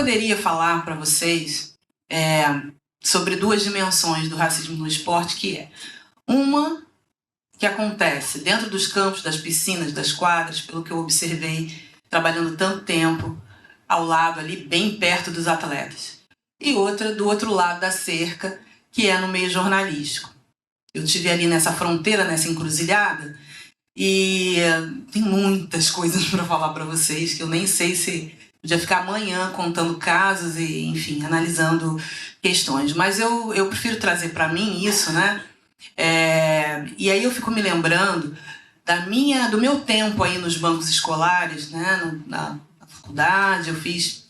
poderia falar para vocês sobre duas dimensões do racismo no esporte, que é uma que acontece dentro dos campos, das piscinas, das quadras, pelo que eu observei, trabalhando tanto tempo ao lado ali, bem perto dos atletas. E outra do outro lado da cerca, que é no meio jornalístico. Eu estive ali nessa fronteira, nessa encruzilhada, e tem muitas coisas para falar para vocês, que eu nem sei se podia ficar amanhã contando casos e, enfim, analisando questões. Mas eu prefiro trazer para mim isso, né? E aí eu fico me lembrando do meu tempo aí nos bancos escolares, né? Na faculdade, eu fiz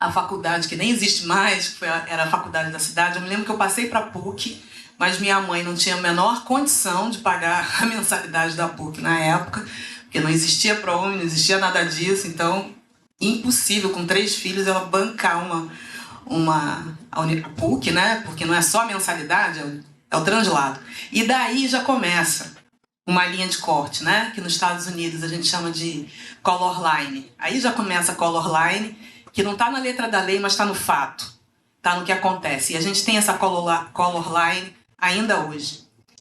a faculdade que nem existe mais, era a faculdade da cidade. Eu me lembro que eu passei para a PUC, mas minha mãe não tinha a menor condição de pagar a mensalidade da PUC na época, porque não existia ProUni, não existia nada disso, então impossível, com 3 filhos, ela bancar a PUC, né? Porque não é só a mensalidade, é o translado. E daí já começa uma linha de corte, né? Que nos Estados Unidos a gente chama de color line. Aí já começa a color line, que não está na letra da lei, mas está no fato, está no que acontece. E a gente tem essa color line ainda hoje.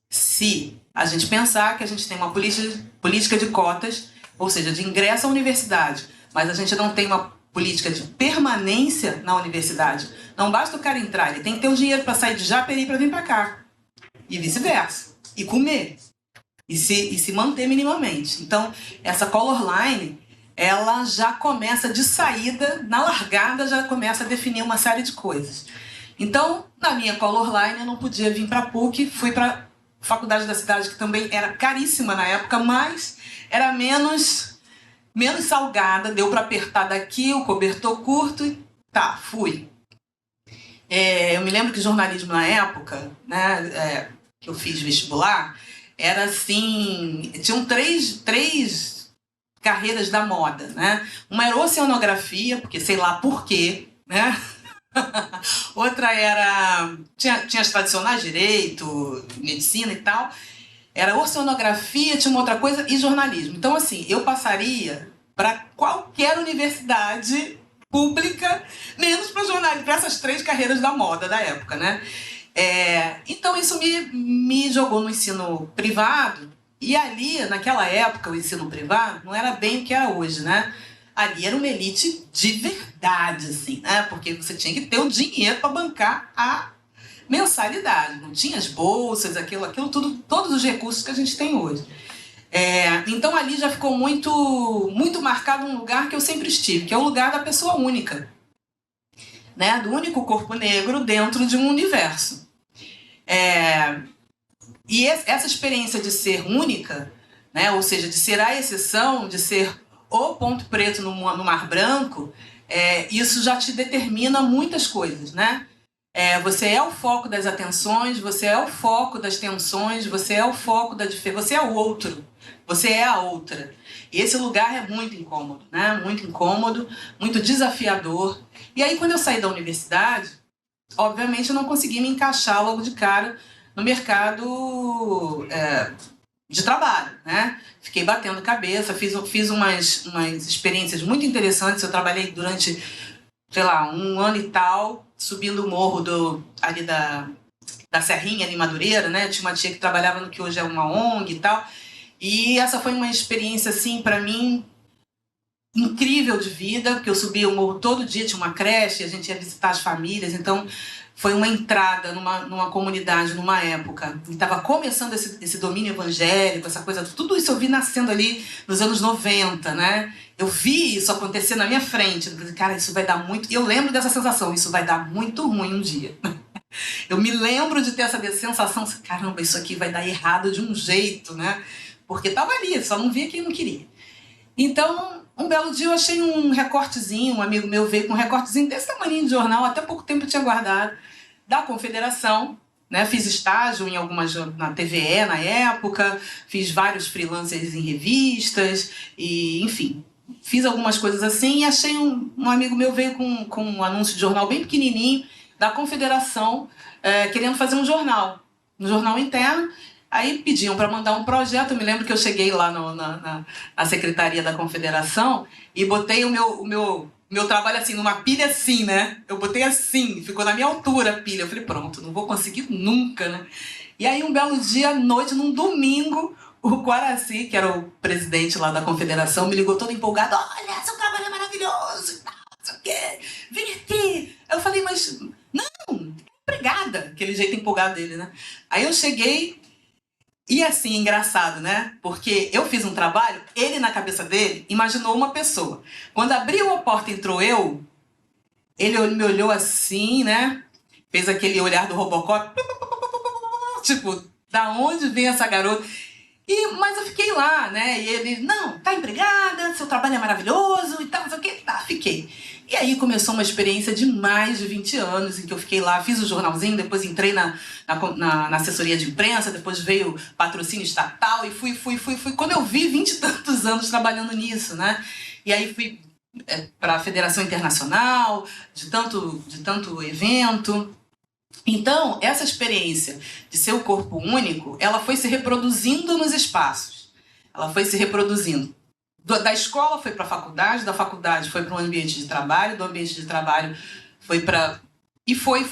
Se a gente pensar que a gente tem uma política de cotas, ou seja, de ingresso à universidade, mas a gente não tem uma política de permanência na universidade, não basta o cara entrar, ele tem que ter o dinheiro para sair de Japeri para vir para cá. E vice-versa. E comer. E se manter minimamente. Então, essa color line, ela já começa de saída, na largada, já começa a definir uma série de coisas. Então, na minha color line, eu não podia vir para a PUC, fui para a faculdade da cidade, que também era caríssima na época, mas era menos salgada, deu para apertar daqui, o cobertor curto e tá, fui. Eu me lembro que jornalismo na época, né, que eu fiz vestibular, era assim, tinham três carreiras da moda, né? Uma era oceanografia, porque sei lá por quê, né? Outra era, tinha as tradicionais, direito, medicina e tal. Era oceanografia, tinha uma outra coisa, e jornalismo. Então, assim, eu passaria para qualquer universidade pública, menos para jornalismo, para essas 3 carreiras da moda da época, né? Então, isso me jogou no ensino privado, e ali, naquela época, o ensino privado não era bem o que é hoje, né? Ali era uma elite de verdade, assim, né? Porque você tinha que ter o dinheiro para bancar a mensalidade, não tinha as bolsas, aquilo tudo, todos os recursos que a gente tem hoje. Então ali já ficou muito marcado um lugar que eu sempre estive, que é o lugar da pessoa única, né? Do único corpo negro dentro de um universo. E essa experiência de ser única, né? Ou seja, de ser a exceção, de ser o ponto preto no mar branco, isso já te determina muitas coisas, né? Você é o foco das atenções, você é o foco das tensões, você é o foco da diferença, você é o outro, você é a outra. E esse lugar é muito incômodo, né? Muito incômodo, muito desafiador. E aí, quando eu saí da universidade, obviamente eu não consegui me encaixar logo de cara no mercado de trabalho, né? Fiquei batendo cabeça, fiz umas experiências muito interessantes. Eu trabalhei durante, sei lá, 1 ano e tal, subindo o morro ali da Serrinha, ali em Madureira, né? Tinha uma tia que trabalhava no que hoje é uma ONG e tal. E essa foi uma experiência, assim, para mim, incrível de vida, porque eu subia o morro todo dia, tinha uma creche, a gente ia visitar as famílias, então foi uma entrada numa comunidade, numa época. Estava começando esse domínio evangélico, essa coisa, tudo isso eu vi nascendo ali nos anos 90, né? Eu vi isso acontecer na minha frente. Eu falei, cara, isso vai dar muito... E eu lembro dessa sensação, isso vai dar muito ruim um dia. Eu me lembro de ter essa sensação, caramba, isso aqui vai dar errado de um jeito, né? Porque estava ali, só não via quem não queria. Então, um belo dia eu achei um recortezinho, um amigo meu veio com um recortezinho desse tamanho de jornal, até pouco tempo eu tinha guardado, da Confederação, né? Fiz estágio na TVE na época, fiz vários freelancers em revistas, e enfim, fiz algumas coisas assim, e achei um amigo meu veio com um anúncio de jornal bem pequenininho, da Confederação, querendo fazer um jornal interno. Aí pediam para mandar um projeto. Eu me lembro que eu cheguei lá na secretaria da Confederação e botei o meu Meu trabalho assim, numa pilha assim, né? Eu botei assim, ficou na minha altura a pilha. Eu falei, pronto, não vou conseguir nunca, né? E aí, um belo dia, à noite, num domingo, o Guaraci, que era o presidente lá da confederação, me ligou todo empolgado. Olha, seu trabalho é maravilhoso e tal, não sei o quê. Vem aqui. Eu falei, mas não, obrigada. Aquele jeito empolgado dele, né? Aí eu cheguei e assim, engraçado, né? Porque eu fiz um trabalho, ele na cabeça dele imaginou uma pessoa. Quando abriu a porta e entrou eu, ele me olhou assim, né? Fez aquele olhar do Robocop. Tipo, da onde vem essa garota? Mas eu fiquei lá, né? E ele, não, tá empregada, seu trabalho é maravilhoso e tal, não sei o quê. Tá, fiquei. E aí começou uma experiência de mais de 20 anos, em que eu fiquei lá, fiz o jornalzinho, depois entrei na assessoria de imprensa, depois veio patrocínio estatal e fui. Quando eu vi, 20 e tantos anos trabalhando nisso, né? E aí fui para a Federação Internacional, de tanto evento. Então, essa experiência de ser o corpo único, ela foi se reproduzindo nos espaços. Ela foi se reproduzindo. Da escola foi para a faculdade, da faculdade foi para um ambiente de trabalho, do ambiente de trabalho foi para... E foi,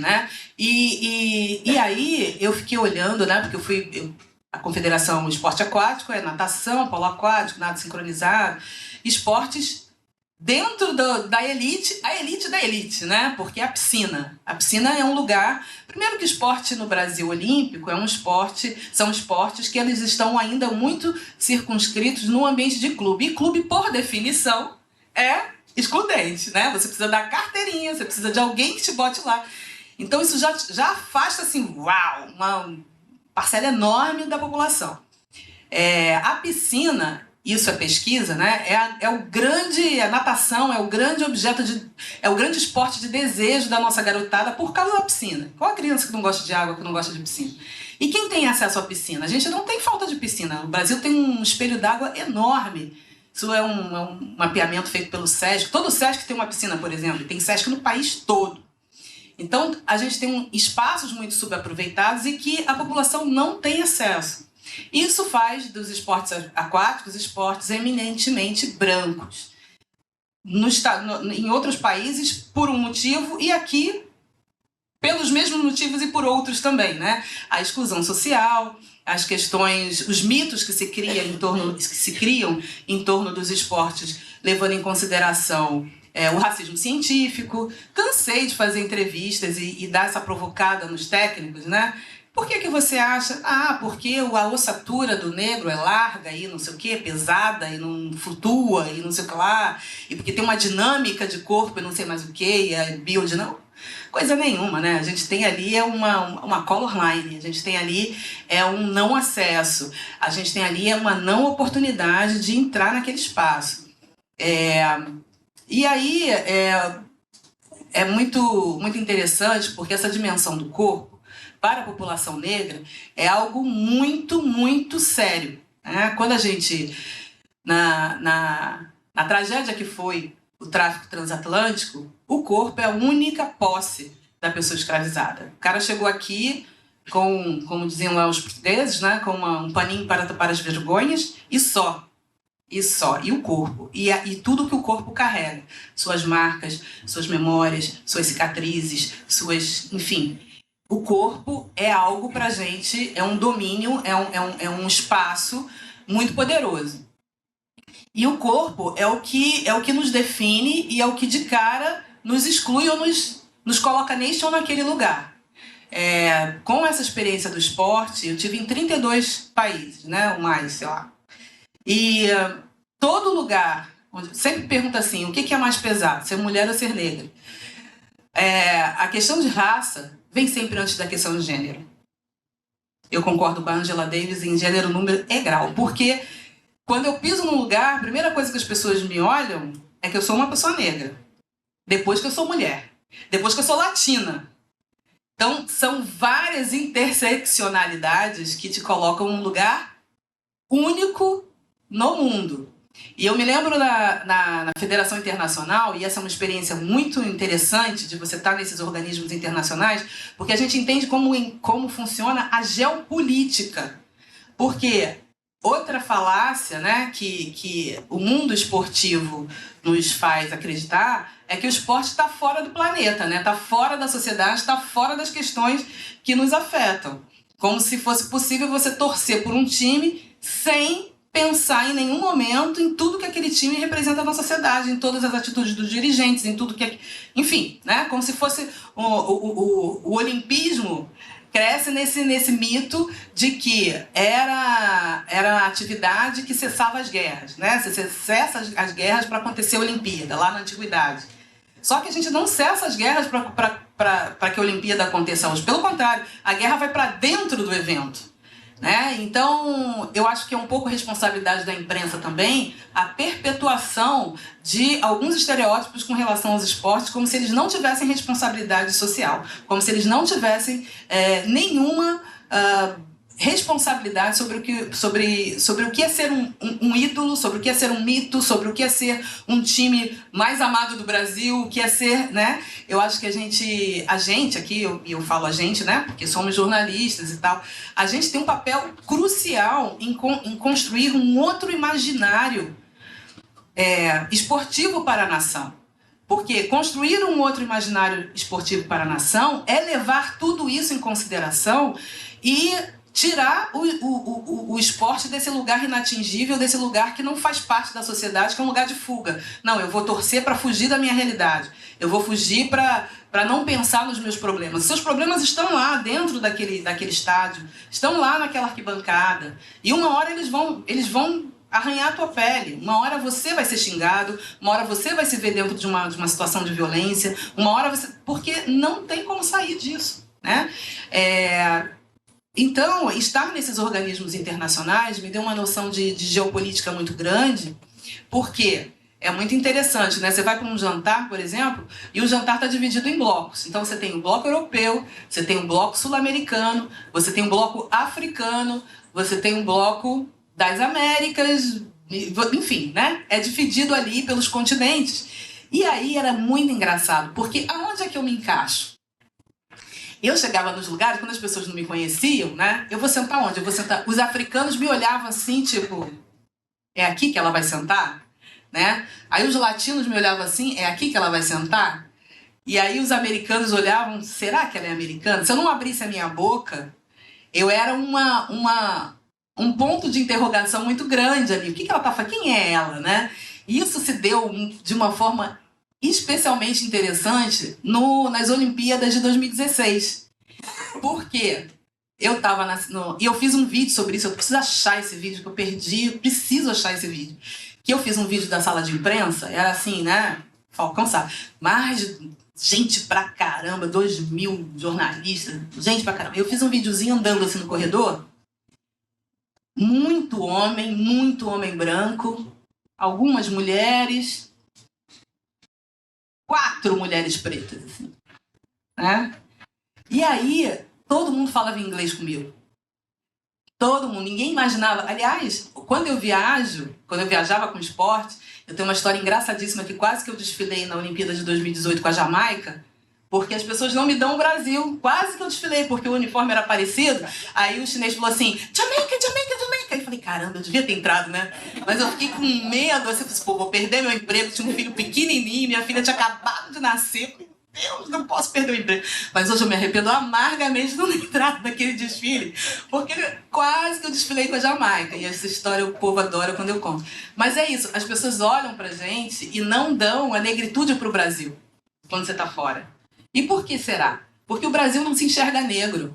né? E aí eu fiquei olhando, né? Porque a Confederação Esporte Aquático é natação, polo aquático, nado sincronizado, esportes dentro da elite, a elite da elite, né? Porque a piscina é um lugar... Primeiro que o esporte no Brasil olímpico são esportes que eles estão ainda muito circunscritos no ambiente de clube. E clube, por definição, é excludente, né? Você precisa da carteirinha, você precisa de alguém que te bote lá. Então isso já afasta, assim, uau, uma parcela enorme da população. A piscina... Isso é pesquisa, né? A natação é o grande é o grande esporte de desejo da nossa garotada por causa da piscina. Qual a criança que não gosta de água, que não gosta de piscina? E quem tem acesso à piscina? A gente não tem falta de piscina. O Brasil tem um espelho d'água enorme. Isso é um mapeamento feito pelo SESC. Todo SESC tem uma piscina, por exemplo. Tem SESC no país todo. Então, a gente tem espaços muito subaproveitados e que a população não tem acesso. Isso faz dos esportes aquáticos esportes eminentemente brancos. Em outros países, por um motivo, e aqui, pelos mesmos motivos e por outros também, né? A exclusão social, as questões, os mitos que se criam em torno dos esportes, levando em consideração o racismo científico. Cansei de fazer entrevistas e dar essa provocada nos técnicos, né? Por que você acha? Porque a ossatura do negro é larga e não sei o quê, pesada e não flutua e não sei o que lá, e porque tem uma dinâmica de corpo e não sei mais o quê, e é biodinâmica. Coisa nenhuma, né? A gente tem ali uma color line, a gente tem ali um não acesso, a gente tem ali uma não oportunidade de entrar naquele espaço. E aí é muito interessante porque essa dimensão do corpo, para a população negra, é algo muito, muito sério, né? Quando a gente, na tragédia que foi o tráfico transatlântico, o corpo é a única posse da pessoa escravizada. O cara chegou aqui com, como diziam lá os portugueses, né, com um paninho para tapar as vergonhas e só. E o corpo. E tudo que o corpo carrega. Suas marcas, suas memórias, suas cicatrizes, enfim... O corpo é algo para a gente, é um domínio, é um espaço muito poderoso. E o corpo é o que nos define e é o que de cara nos exclui ou nos coloca neste ou naquele lugar. Com essa experiência do esporte, eu tive em 32 países, né, ou mais, sei lá. E todo lugar, sempre pergunta assim, o que é mais pesado, ser mulher ou ser negra? A questão de raça vem sempre antes da questão de gênero. Eu concordo com a Angela Davis em gênero, número e grau. Porque quando eu piso num lugar, a primeira coisa que as pessoas me olham é que eu sou uma pessoa negra. Depois que eu sou mulher. Depois que eu sou latina. Então, são várias interseccionalidades que te colocam num lugar único no mundo. E eu me lembro na Federação Internacional, e essa é uma experiência muito interessante de você estar nesses organismos internacionais, porque a gente entende como funciona a geopolítica. Porque outra falácia, né, que o mundo esportivo nos faz acreditar é que o esporte está fora do planeta, né? Está fora da sociedade, está fora das questões que nos afetam. Como se fosse possível você torcer por um time sem pensar em nenhum momento em tudo que aquele time representa na sociedade, em todas as atitudes dos dirigentes, em tudo que... Enfim, né? Como se fosse o olimpismo cresce nesse mito de que era a atividade que cessava as guerras, né? Você cessa as guerras para acontecer a Olimpíada, lá na Antiguidade. Só que a gente não cessa as guerras para que a Olimpíada aconteça hoje. Pelo contrário, a guerra vai para dentro do evento. Né? Então, eu acho que é um pouco responsabilidade da imprensa também a perpetuação de alguns estereótipos com relação aos esportes, como se eles não tivessem responsabilidade social, como se eles não tivessem nenhuma responsabilidade sobre o que é ser um ídolo, sobre o que é ser um mito, sobre o que é ser um time mais amado do Brasil, o que é ser, né? Eu acho que a gente aqui, eu falo a gente, né? Porque somos jornalistas e tal, a gente tem um papel crucial em construir um outro imaginário esportivo para a nação. Porque construir um outro imaginário esportivo para a nação é levar tudo isso em consideração e tirar o esporte desse lugar inatingível, desse lugar que não faz parte da sociedade, que é um lugar de fuga. Não, eu vou torcer para fugir da minha realidade. Eu vou fugir para não pensar nos meus problemas. Seus problemas estão lá dentro daquele estádio, estão lá naquela arquibancada. E uma hora eles vão arranhar a tua pele. Uma hora você vai ser xingado, uma hora você vai se ver dentro de uma situação de violência, uma hora você... Porque não tem como sair disso, né? Então, estar nesses organismos internacionais me deu uma noção de geopolítica muito grande, porque é muito interessante, né? Você vai para um jantar, por exemplo, e o jantar está dividido em blocos. Então, você tem um bloco europeu, você tem um bloco sul-americano, você tem um bloco africano, você tem um bloco das Américas, enfim, né? É dividido ali pelos continentes. E aí era muito engraçado, porque aonde é que eu me encaixo? Eu chegava nos lugares, quando as pessoas não me conheciam, né? Eu vou sentar onde? Eu vou sentar... Os africanos me olhavam assim, tipo... É aqui que ela vai sentar? Né? Aí os latinos me olhavam assim, é aqui que ela vai sentar? E aí os americanos olhavam, será que ela é americana? Se eu não abrisse a minha boca, eu era um ponto de interrogação muito grande ali. O que ela tá fazendo? Quem é ela, né? E isso se deu de uma forma especialmente interessante nas Olimpíadas de 2016. Por quê? Eu tava e eu fiz um vídeo sobre isso, eu preciso achar esse vídeo que eu perdi, eu preciso achar esse vídeo. Que eu fiz um vídeo da sala de imprensa, era assim, né? Falcão sabe, mais gente pra caramba, 2.000 jornalistas, gente pra caramba. Eu fiz um videozinho andando assim no corredor, muito homem branco, algumas mulheres, 4 mulheres pretas, assim, né? E aí, todo mundo falava inglês comigo. Todo mundo, ninguém imaginava. Aliás, quando eu viajava com esporte, eu tenho uma história engraçadíssima que quase que eu desfilei na Olimpíada de 2018 com a Jamaica, porque as pessoas não me dão o Brasil. Quase que eu desfilei, porque o uniforme era parecido. Aí o chinês falou assim, Jamaica, Jamaica, Jamaica. Eu falei, caramba, eu devia ter entrado, né? Mas eu fiquei com medo, assim, pô, vou perder meu emprego. Tinha um filho pequenininho, minha filha tinha acabado de nascer. Deus, não posso perder o emprego. Mas hoje eu me arrependo amargamente de não ter entrado naquele desfile, porque quase que eu desfilei com a Jamaica. E essa história o povo adora quando eu conto. Mas é isso, as pessoas olham pra gente e não dão a negritude pro Brasil quando você tá fora. E por que será? Porque o Brasil não se enxerga negro.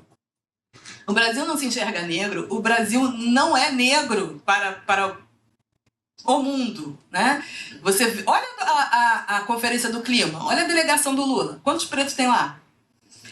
O Brasil não se enxerga negro, o Brasil não é negro para o mundo, né? Você olha a conferência do clima, olha a delegação do Lula, quantos pretos tem lá?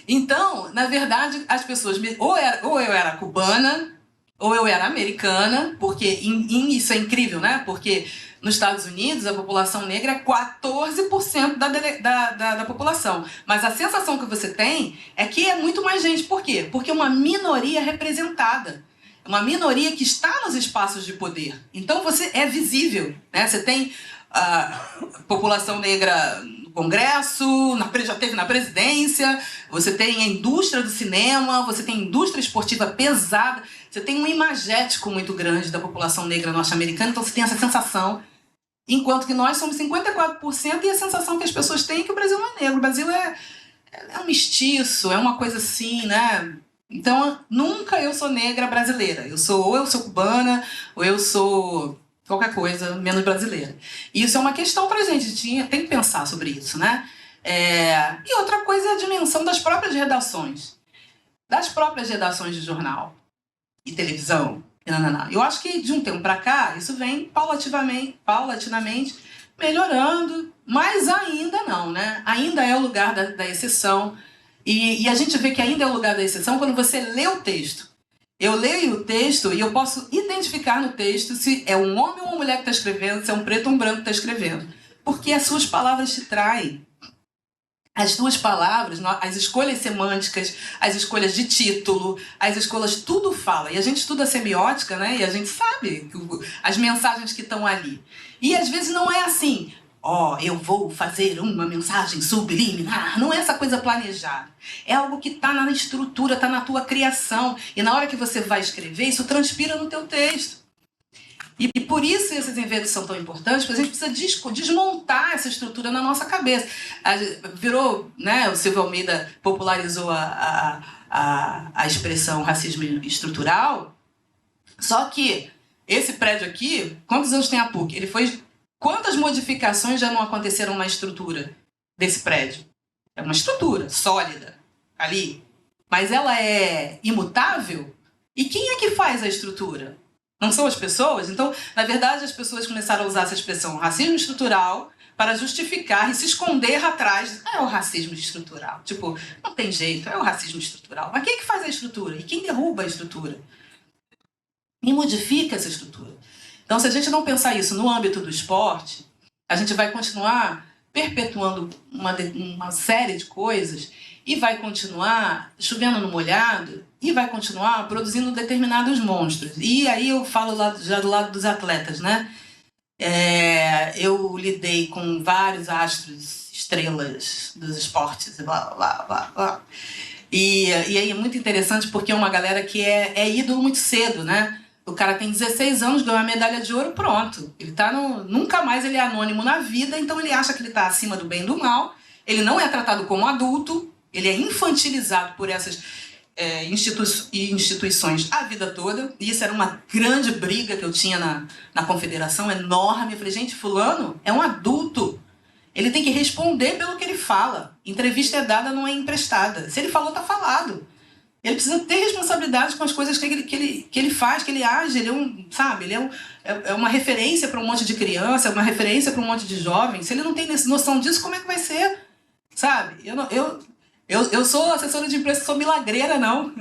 Então, na verdade, as pessoas ou eu era cubana ou eu era americana, porque isso é incrível, né? Porque nos Estados Unidos a população negra é 14% da população, mas a sensação que você tem é que é muito mais gente. Por quê? Porque é uma minoria representada. Uma minoria que está nos espaços de poder. Então você é visível, né? Você tem a população negra Congresso, já teve na presidência, você tem a indústria do cinema, você tem a indústria esportiva pesada, você tem um imagético muito grande da população negra norte-americana, então você tem essa sensação, enquanto que nós somos 54% e a sensação que as pessoas têm é que o Brasil não é negro, o Brasil é um mestiço, é uma coisa assim, né? Então, nunca eu sou negra brasileira, ou eu sou cubana, ou eu sou qualquer coisa menos brasileira. E isso é uma questão pra gente, tem que pensar sobre isso, né? E outra coisa é a dimensão das próprias redações. Das próprias redações de jornal e televisão. Eu acho que de um tempo pra cá, isso vem paulatinamente melhorando, mas ainda não, né? Ainda é o lugar da exceção. E a gente vê que ainda é o lugar da exceção quando você lê o texto. Eu leio o texto e eu posso identificar no texto se é um homem ou uma mulher que está escrevendo, se é um preto ou um branco que está escrevendo. Porque as suas palavras te traem. As suas palavras, as escolhas semânticas, as escolhas de título, as escolhas, tudo fala. E a gente estuda semiótica, né? E a gente sabe as mensagens que estão ali. E às vezes não é assim, eu vou fazer uma mensagem subliminar. Não é essa coisa planejada. É algo que está na estrutura, está na tua criação. E na hora que você vai escrever, isso transpira no teu texto. E por isso esses eventos são tão importantes, porque a gente precisa desmontar essa estrutura na nossa cabeça. Virou, né, o Silvio Almeida popularizou a expressão racismo estrutural, só que esse prédio aqui, quantos anos tem a PUC? Quantas modificações já não aconteceram na estrutura desse prédio? É uma estrutura sólida ali, mas ela é imutável? E quem é que faz a estrutura? Não são as pessoas? Então, na verdade, as pessoas começaram a usar essa expressão racismo estrutural para justificar e se esconder atrás. É o racismo estrutural. Tipo, não tem jeito, é o racismo estrutural. Mas quem é que faz a estrutura? E quem derruba a estrutura? E modifica essa estrutura. Então, se a gente não pensar isso no âmbito do esporte, a gente vai continuar perpetuando uma série de coisas e vai continuar chovendo no molhado e vai continuar produzindo determinados monstros. E aí eu falo já do lado dos atletas, né? Eu lidei com vários astros, estrelas dos esportes, blá, blá, blá, blá. E aí é muito interessante porque é uma galera que é ídolo muito cedo, né? O cara tem 16 anos, ganhou uma medalha de ouro, pronto. Ele tá nunca mais ele é anônimo na vida, então ele acha que ele está acima do bem e do mal. Ele não é tratado como adulto, ele é infantilizado por essas instituições a vida toda. E isso era uma grande briga que eu tinha na confederação, enorme. Eu falei, gente, fulano é um adulto. Ele tem que responder pelo que ele fala. Entrevista é dada, não é emprestada. Se ele falou, tá falado. Ele precisa ter responsabilidade com as coisas que ele faz, que ele age. Ele é uma referência para um monte de criança, é uma referência para um monte de jovem. Se ele não tem noção disso, como é que vai ser? Sabe? Eu sou assessora de imprensa, sou milagreira, não.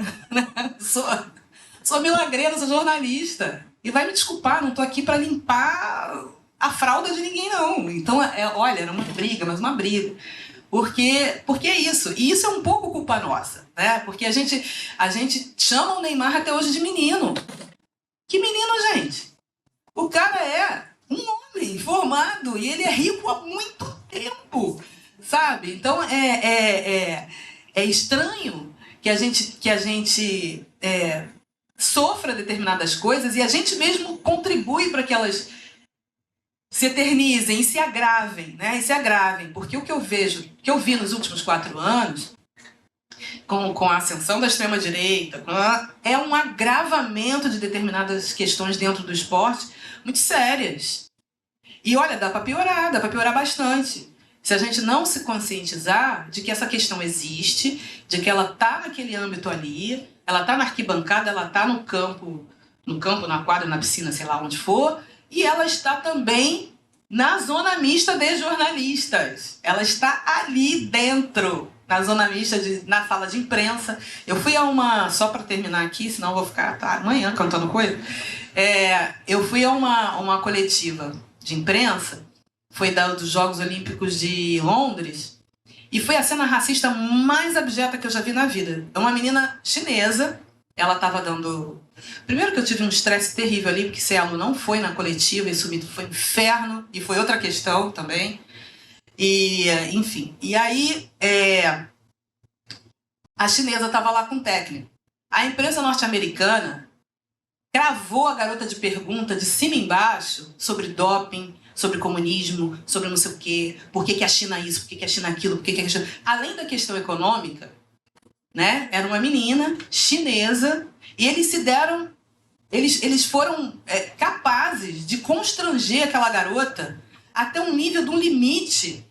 Sou milagreira, sou jornalista. E vai me desculpar, não estou aqui para limpar a fralda de ninguém, não. Então, olha, era uma briga, mas uma briga. Porque é isso. E isso é um pouco culpa nossa, né? Porque a gente chama o Neymar até hoje de menino. Que menino, gente? O cara é um homem formado e ele é rico há muito tempo, sabe? Então é estranho que a gente sofra determinadas coisas e a gente mesmo contribui para que elas se eternizem e se agravem, né? E se agravem, porque o que eu vi nos últimos 4 anos, com a ascensão da extrema-direita, é um agravamento de determinadas questões dentro do esporte muito sérias. E olha, dá para piorar bastante. Se a gente não se conscientizar de que essa questão existe, de que ela está naquele âmbito ali, ela está na arquibancada, ela está no campo, na quadra, na piscina, sei lá onde for, e ela está também na zona mista de jornalistas. Ela está ali dentro, na zona mista, na sala de imprensa. Eu fui a uma, só para terminar aqui, senão eu vou ficar amanhã cantando coisa. Eu fui a uma coletiva de imprensa, foi dos Jogos Olímpicos de Londres, e foi a cena racista mais abjeta que eu já vi na vida. É uma menina chinesa, ela estava dando... Primeiro que eu tive um estresse terrível ali, porque Cielo não foi na coletiva, isso foi um inferno, e foi outra questão também. E, enfim, e aí a chinesa estava lá com o técnico. A imprensa norte-americana cravou a garota de pergunta de cima e embaixo sobre doping, sobre comunismo, sobre não sei o quê, por que a China isso, por que a China aquilo, por que a China... Além da questão econômica, né? Era uma menina chinesa e eles se deram... Eles foram capazes de constranger aquela garota até um nível, de um limite.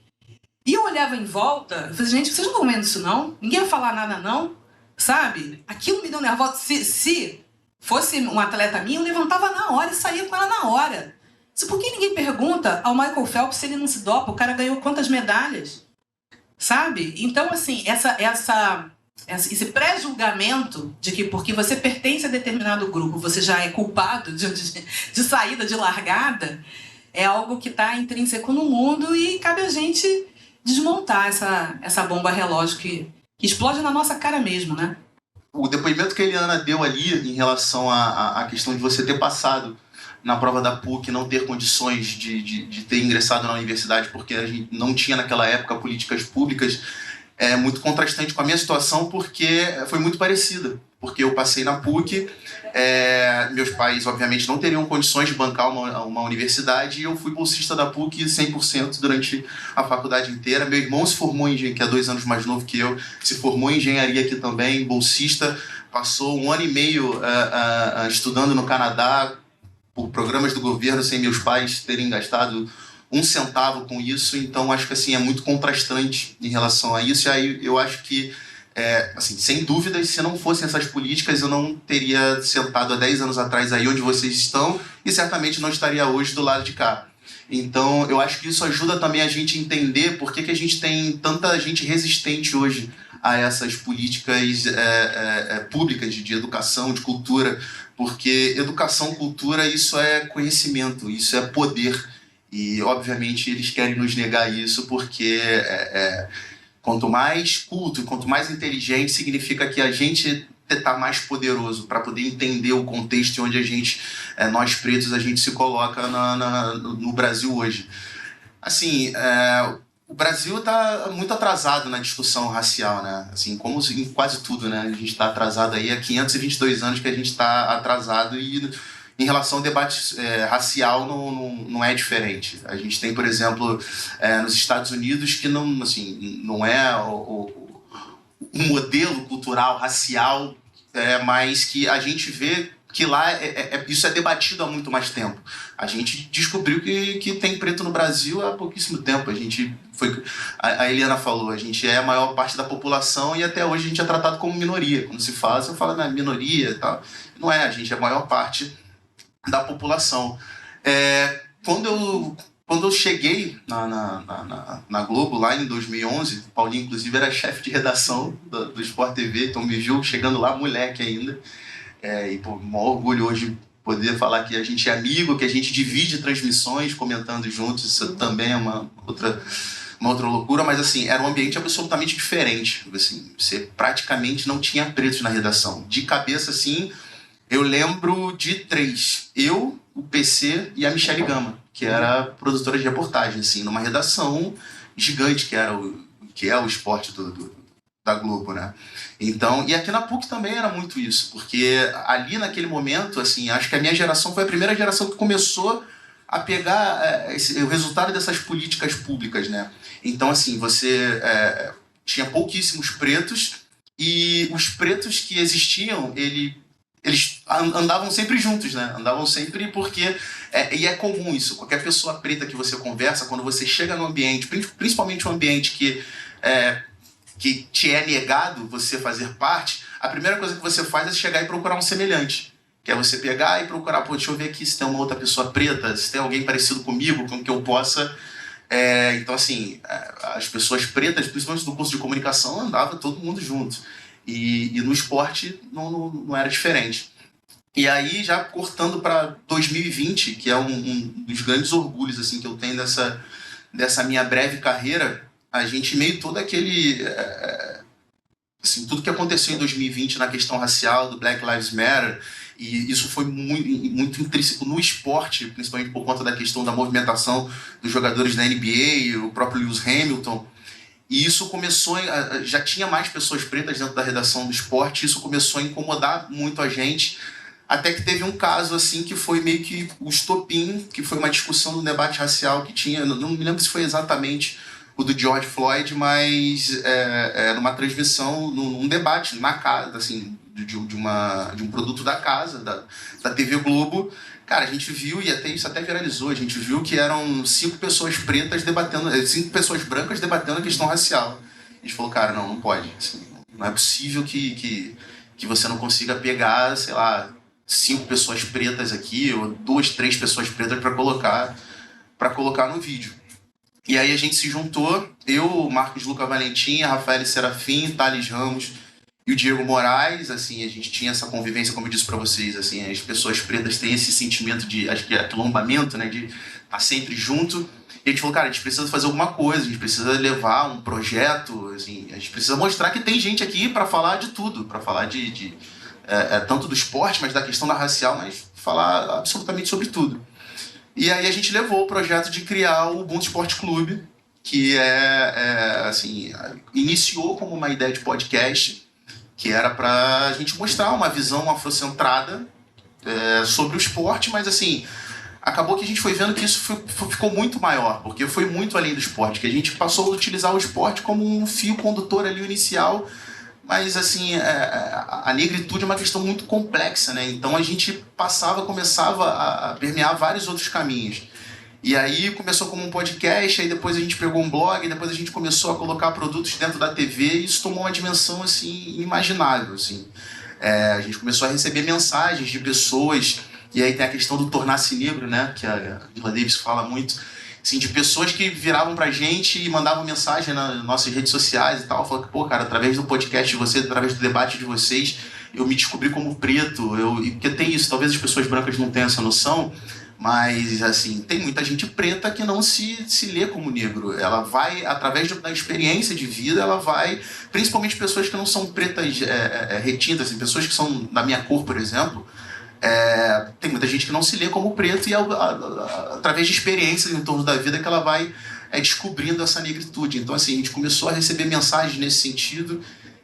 E eu olhava em volta e falei, gente, vocês não estão vendo isso não? Ninguém vai falar nada não? Sabe? Aquilo me deu nervosa. Se fosse um atleta minha, eu levantava na hora e saía com ela na hora. Por que ninguém pergunta ao Michael Phelps se ele não se dopa? O cara ganhou quantas medalhas? Sabe? Então, assim, esse pré-julgamento de que porque você pertence a determinado grupo, você já é culpado de saída, de largada, é algo que está intrínseco no mundo e cabe a gente desmontar essa bomba relógio que explode na nossa cara mesmo, né? O depoimento que a Eliana deu ali em relação à questão de você ter passado na prova da PUC, não ter condições de ter ingressado na universidade porque a gente não tinha naquela época políticas públicas, é muito contrastante com a minha situação porque foi muito parecida. Porque eu passei na PUC, meus pais, obviamente, não teriam condições de bancar uma universidade e eu fui bolsista da PUC 100% durante a faculdade inteira. Meu irmão se formou em engenharia, que é 2 anos mais novo que eu, se formou em engenharia aqui também, bolsista, passou 1 ano e meio estudando no Canadá por programas do governo sem meus pais terem gastado 1 centavo com isso, então acho que assim, é muito contrastante em relação a isso, e aí eu acho que assim, sem dúvidas, se não fossem essas políticas, eu não teria sentado há 10 anos atrás aí onde vocês estão e certamente não estaria hoje do lado de cá. Então, eu acho que isso ajuda também a gente a entender por que a gente tem tanta gente resistente hoje a essas políticas públicas de educação, de cultura, porque educação, cultura, isso é conhecimento, isso é poder. E, obviamente, eles querem nos negar isso porque quanto mais culto e quanto mais inteligente, significa que a gente está mais poderoso para poder entender o contexto onde a gente, nós pretos, a gente se coloca no Brasil hoje. Assim, o Brasil está muito atrasado na discussão racial, né? Assim, como em quase tudo, né? A gente está atrasado aí há 522 anos que a gente está atrasado e em relação ao debate racial não é diferente. A gente tem, por exemplo, nos Estados Unidos que não, assim, não é o modelo cultural racial, mas que a gente vê que lá isso é debatido há muito mais tempo. A gente descobriu que tem preto no Brasil há pouquíssimo tempo. A Eliana falou, a gente é a maior parte da população e até hoje a gente é tratado como minoria. Quando se fala, você fala na minoria e tal. Não é, a gente é a maior parte da população. Quando eu cheguei na Globo, lá em 2011, o Paulinho, inclusive, era chefe de redação do Sport TV, então me viu chegando lá, moleque ainda. E, pô, maior orgulho hoje poder falar que a gente é amigo, que a gente divide transmissões, comentando juntos, isso também é uma outra loucura, mas assim, era um ambiente absolutamente diferente. Assim, você praticamente não tinha pretos na redação. De cabeça, assim, eu lembro de 3. Eu, o PC e a Michele Gama, que era produtora de reportagem, assim, numa redação gigante, que é o esporte da Globo, né? Então, e aqui na PUC também era muito isso, porque ali naquele momento, assim, acho que a minha geração foi a primeira geração que começou a pegar o resultado dessas políticas públicas, né? Então, assim, você tinha pouquíssimos pretos e os pretos que existiam, eles andavam sempre juntos, né? Andavam sempre porque... e é comum isso. Qualquer pessoa preta que você conversa, quando você chega num ambiente, principalmente um ambiente que te é negado você fazer parte, a primeira coisa que você faz é chegar e procurar um semelhante. Que é você pegar e procurar, pô, deixa eu ver aqui se tem uma outra pessoa preta, se tem alguém parecido comigo, com que eu possa... então, assim, as pessoas pretas, principalmente do curso de comunicação, andava todo mundo junto. E no esporte não era diferente. E aí, já cortando para 2020, que é um dos grandes orgulhos assim, que eu tenho dessa minha breve carreira, a gente meio todo aquele... assim, tudo que aconteceu em 2020 na questão racial, do Black Lives Matter, E isso foi muito intrínseco no esporte, principalmente por conta da questão da movimentação dos jogadores da NBA, o próprio Lewis Hamilton. E isso começou, já tinha mais pessoas pretas dentro da redação do esporte, isso começou a incomodar muito a gente, até que teve um caso assim que foi meio que o estopim, que foi uma discussão do debate racial que tinha, não me lembro se foi exatamente o do George Floyd, mas numa transmissão, num debate na casa, assim, de um produto da casa, da TV Globo. Cara, a gente viu, e até isso até viralizou, a gente viu que eram 5 pessoas pretas debatendo, 5 pessoas brancas debatendo a questão racial. A gente falou, cara, não pode. Assim, não é possível que você não consiga pegar, sei lá, 5 pessoas pretas aqui, ou 2, 3 pessoas pretas para colocar no vídeo. E aí a gente se juntou, eu, Marcos Luca Valentim, a Rafael Serafim, Thales Ramos e o Diego Moraes. Assim, a gente tinha essa convivência, como eu disse para vocês, assim, as pessoas pretas têm esse sentimento de, acho que é aquilombamento, né, de estar sempre junto. E a gente falou, cara, a gente precisa fazer alguma coisa, a gente precisa levar um projeto, assim, a gente precisa mostrar que tem gente aqui para falar de tudo, para falar tanto do esporte, mas da questão da racial, mas falar absolutamente sobre tudo. E aí a gente levou o projeto de criar o Ubuntu Esporte Clube, que assim, iniciou como uma ideia de podcast, que era para a gente mostrar uma visão afrocentrada sobre o esporte, mas assim, acabou que a gente foi vendo que isso ficou muito maior, porque foi muito além do esporte, que a gente passou a utilizar o esporte como um fio condutor ali inicial, mas assim, a negritude é uma questão muito complexa, né? Então a gente começava a permear vários outros caminhos. E aí começou como um podcast, aí depois a gente pegou um blog, depois a gente começou a colocar produtos dentro da TV, e isso tomou uma dimensão assim inimaginável, assim. A gente começou a receber mensagens de pessoas, e aí tem a questão do tornar-se negro, né? Que a Vila Davis fala muito, assim, de pessoas que viravam pra gente e mandavam mensagem nas nossas redes sociais e tal, falando que, pô, cara, através do podcast de vocês, através do debate de vocês, eu me descobri como preto, porque tem isso, talvez as pessoas brancas não tenham essa noção, mas, assim, tem muita gente preta que não se lê como negro. Ela vai, através da experiência de vida, ela vai, principalmente pessoas que não são pretas retintas, assim, pessoas que são da minha cor, por exemplo. Tem muita gente que não se lê como preto, e através de experiências em torno da vida que ela vai descobrindo essa negritude. Então, assim, a gente começou a receber mensagens nesse sentido,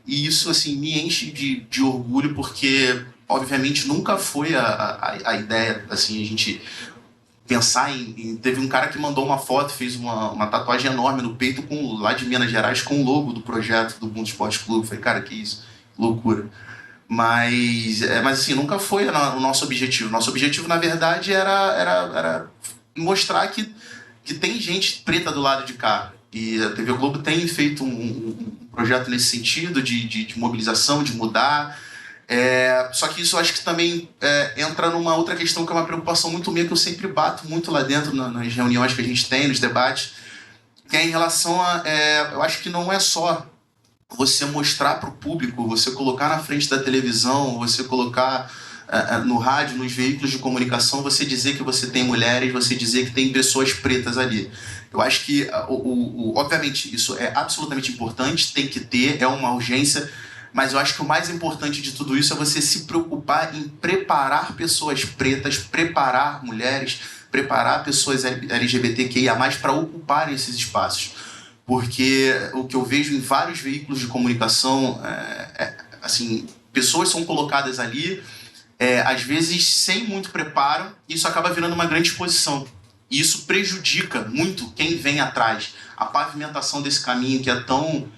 e isso, assim, me enche de orgulho, porque obviamente nunca foi a ideia, assim, a gente pensar teve um cara que mandou uma foto, fez uma tatuagem enorme no peito lá de Minas Gerais com o logo do projeto do Ubuntu Esporte Clube. Falei, cara, que isso, loucura. Mas assim, nunca foi o nosso objetivo. Nosso objetivo, na verdade, era mostrar que tem gente preta do lado de cá. E a TV Globo tem feito um projeto nesse sentido, de mobilização, de mudar. Só que isso eu acho que também entra numa outra questão, que é uma preocupação muito minha, que eu sempre bato muito lá dentro nas reuniões que a gente tem, nos debates, que é em relação eu acho que não é só você mostrar para o público, você colocar na frente da televisão, você colocar no rádio, nos veículos de comunicação, você dizer que você tem mulheres, você dizer que tem pessoas pretas ali. Eu acho que, obviamente, isso é absolutamente importante, tem que ter, é uma urgência, mas eu acho que o mais importante de tudo isso é você se preocupar em preparar pessoas pretas, preparar mulheres, preparar pessoas LGBTQIA+, para ocuparem esses espaços. Porque o que eu vejo em vários veículos de comunicação, assim, pessoas são colocadas ali, às vezes sem muito preparo, e isso acaba virando uma grande exposição. E isso prejudica muito quem vem atrás, a pavimentação desse caminho que é tão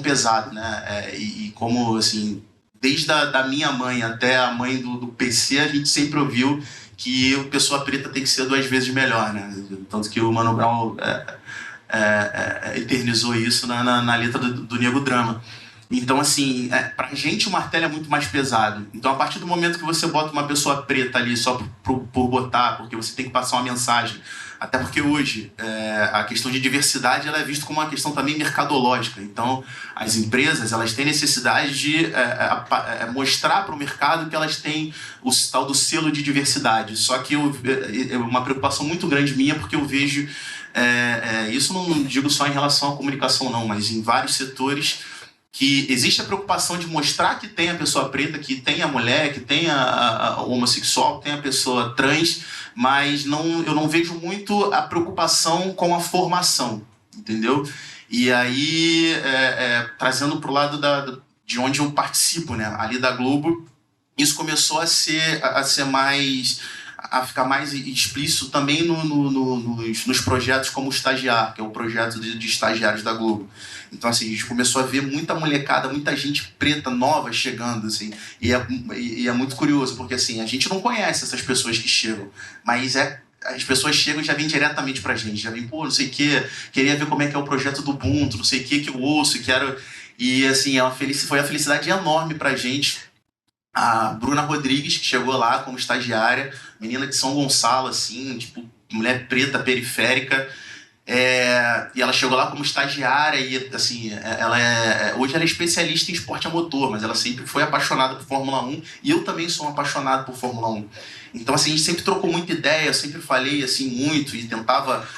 pesado, né? E como, assim, desde a minha mãe até a mãe do PC, a gente sempre ouviu que a pessoa preta tem que ser 2 vezes melhor, né? Tanto que o Mano Brown eternizou isso na letra do Nego Drama. Então, assim, pra gente o martelo é muito mais pesado. Então, a partir do momento que você bota uma pessoa preta ali só por botar, porque você tem que passar uma mensagem, até porque hoje a questão de diversidade ela é vista como uma questão também mercadológica. Então, as empresas elas têm necessidade de mostrar para o mercado que elas têm o tal do selo de diversidade. Só que é uma preocupação muito grande minha, porque eu vejo isso, não digo só em relação à comunicação não, mas em vários setores, que existe a preocupação de mostrar que tem a pessoa preta, que tem a mulher, que tem a homossexual, que tem a pessoa trans, mas eu não vejo muito a preocupação com a formação, entendeu? E aí, trazendo para o lado de onde eu participo, né, ali da Globo, isso começou a ser mais, a ficar mais explícito também nos projetos como o Estagiar, que é o projeto de estagiários da Globo. Então, assim, a gente começou a ver muita molecada, muita gente preta nova chegando, assim, e é muito curioso, porque, assim, a gente não conhece essas pessoas que chegam, mas as pessoas chegam e já vêm diretamente pra gente, já vêm, pô, não sei o quê, queria ver como é que é o projeto do Ubuntu, não sei o quê que eu ouço, quero... E, assim, foi uma felicidade enorme pra gente. A Bruna Rodrigues, que chegou lá como estagiária, menina de São Gonçalo, assim, tipo, mulher preta, periférica, e ela chegou lá como estagiária e, assim, hoje ela é especialista em esporte a motor, mas ela sempre foi apaixonada por Fórmula 1 e eu também sou um apaixonado por Fórmula 1. Então, assim, a gente sempre trocou muita ideia, eu sempre falei, assim, muito e tentava...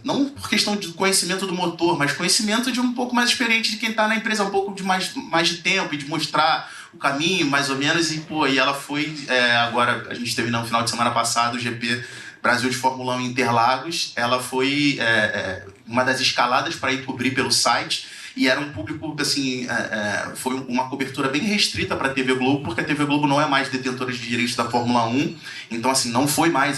não por questão de conhecimento do motor, mas conhecimento de um pouco mais experiente de quem está na empresa, um pouco de mais de tempo e de mostrar o caminho, mais ou menos, e ela foi, agora a gente teve no final de semana passado o GP Brasil de Fórmula 1 em Interlagos, ela foi uma das escaladas para ir cobrir pelo site, e era um público, assim, foi uma cobertura bem restrita para a TV Globo, porque a TV Globo não é mais detentora de direitos da Fórmula 1, então, assim, não foi mais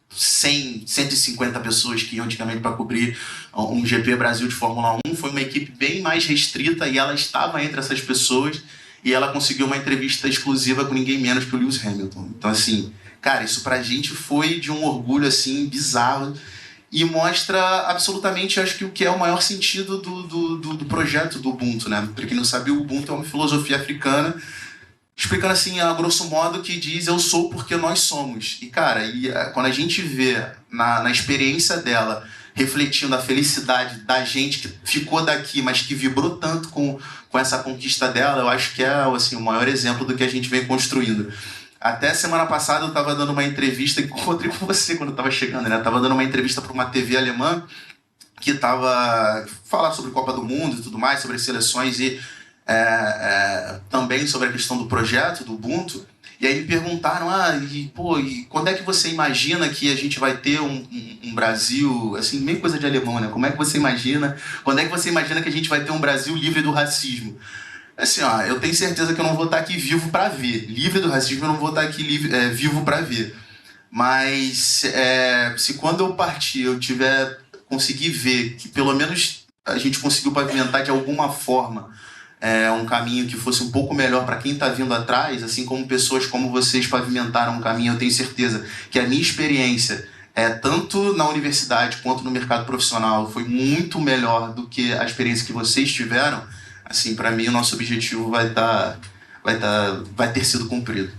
100, 150 pessoas que iam antigamente para cobrir um GP Brasil de Fórmula 1, foi uma equipe bem mais restrita e ela estava entre essas pessoas e ela conseguiu uma entrevista exclusiva com ninguém menos que o Lewis Hamilton. Então, assim, cara, isso pra gente foi de um orgulho, assim, bizarro e mostra absolutamente, acho que o que é o maior sentido do projeto do Ubuntu, né? Pra quem não sabe, o Ubuntu é uma filosofia africana explicando assim, a grosso modo, que diz eu sou porque nós somos. E, cara, quando a gente vê na experiência dela, refletindo a felicidade da gente que ficou daqui, mas que vibrou tanto com essa conquista dela, eu acho que é assim, o maior exemplo do que a gente vem construindo. Até semana passada eu estava dando uma entrevista, encontrei com você quando eu estava chegando, né? Estava dando uma entrevista para uma TV alemã que estava falar sobre Copa do Mundo e tudo mais, sobre as seleções e também sobre a questão do projeto, do Ubuntu. E aí me perguntaram, e quando é que você imagina que a gente vai ter um Brasil, assim, meio coisa de alemão, né? Como é que você imagina, quando é que você imagina que a gente vai ter um Brasil livre do racismo? Assim, eu tenho certeza que eu não vou estar aqui vivo para ver. Livre do racismo eu não vou estar aqui vivo para ver. Mas se quando eu partir eu conseguir ver que pelo menos a gente conseguiu pavimentar de alguma forma um caminho que fosse um pouco melhor para quem está vindo atrás, assim como pessoas como vocês pavimentaram um caminho, eu tenho certeza que a minha experiência, tanto na universidade quanto no mercado profissional, foi muito melhor do que a experiência que vocês tiveram. Assim, para mim, o nosso objetivo vai ter sido cumprido.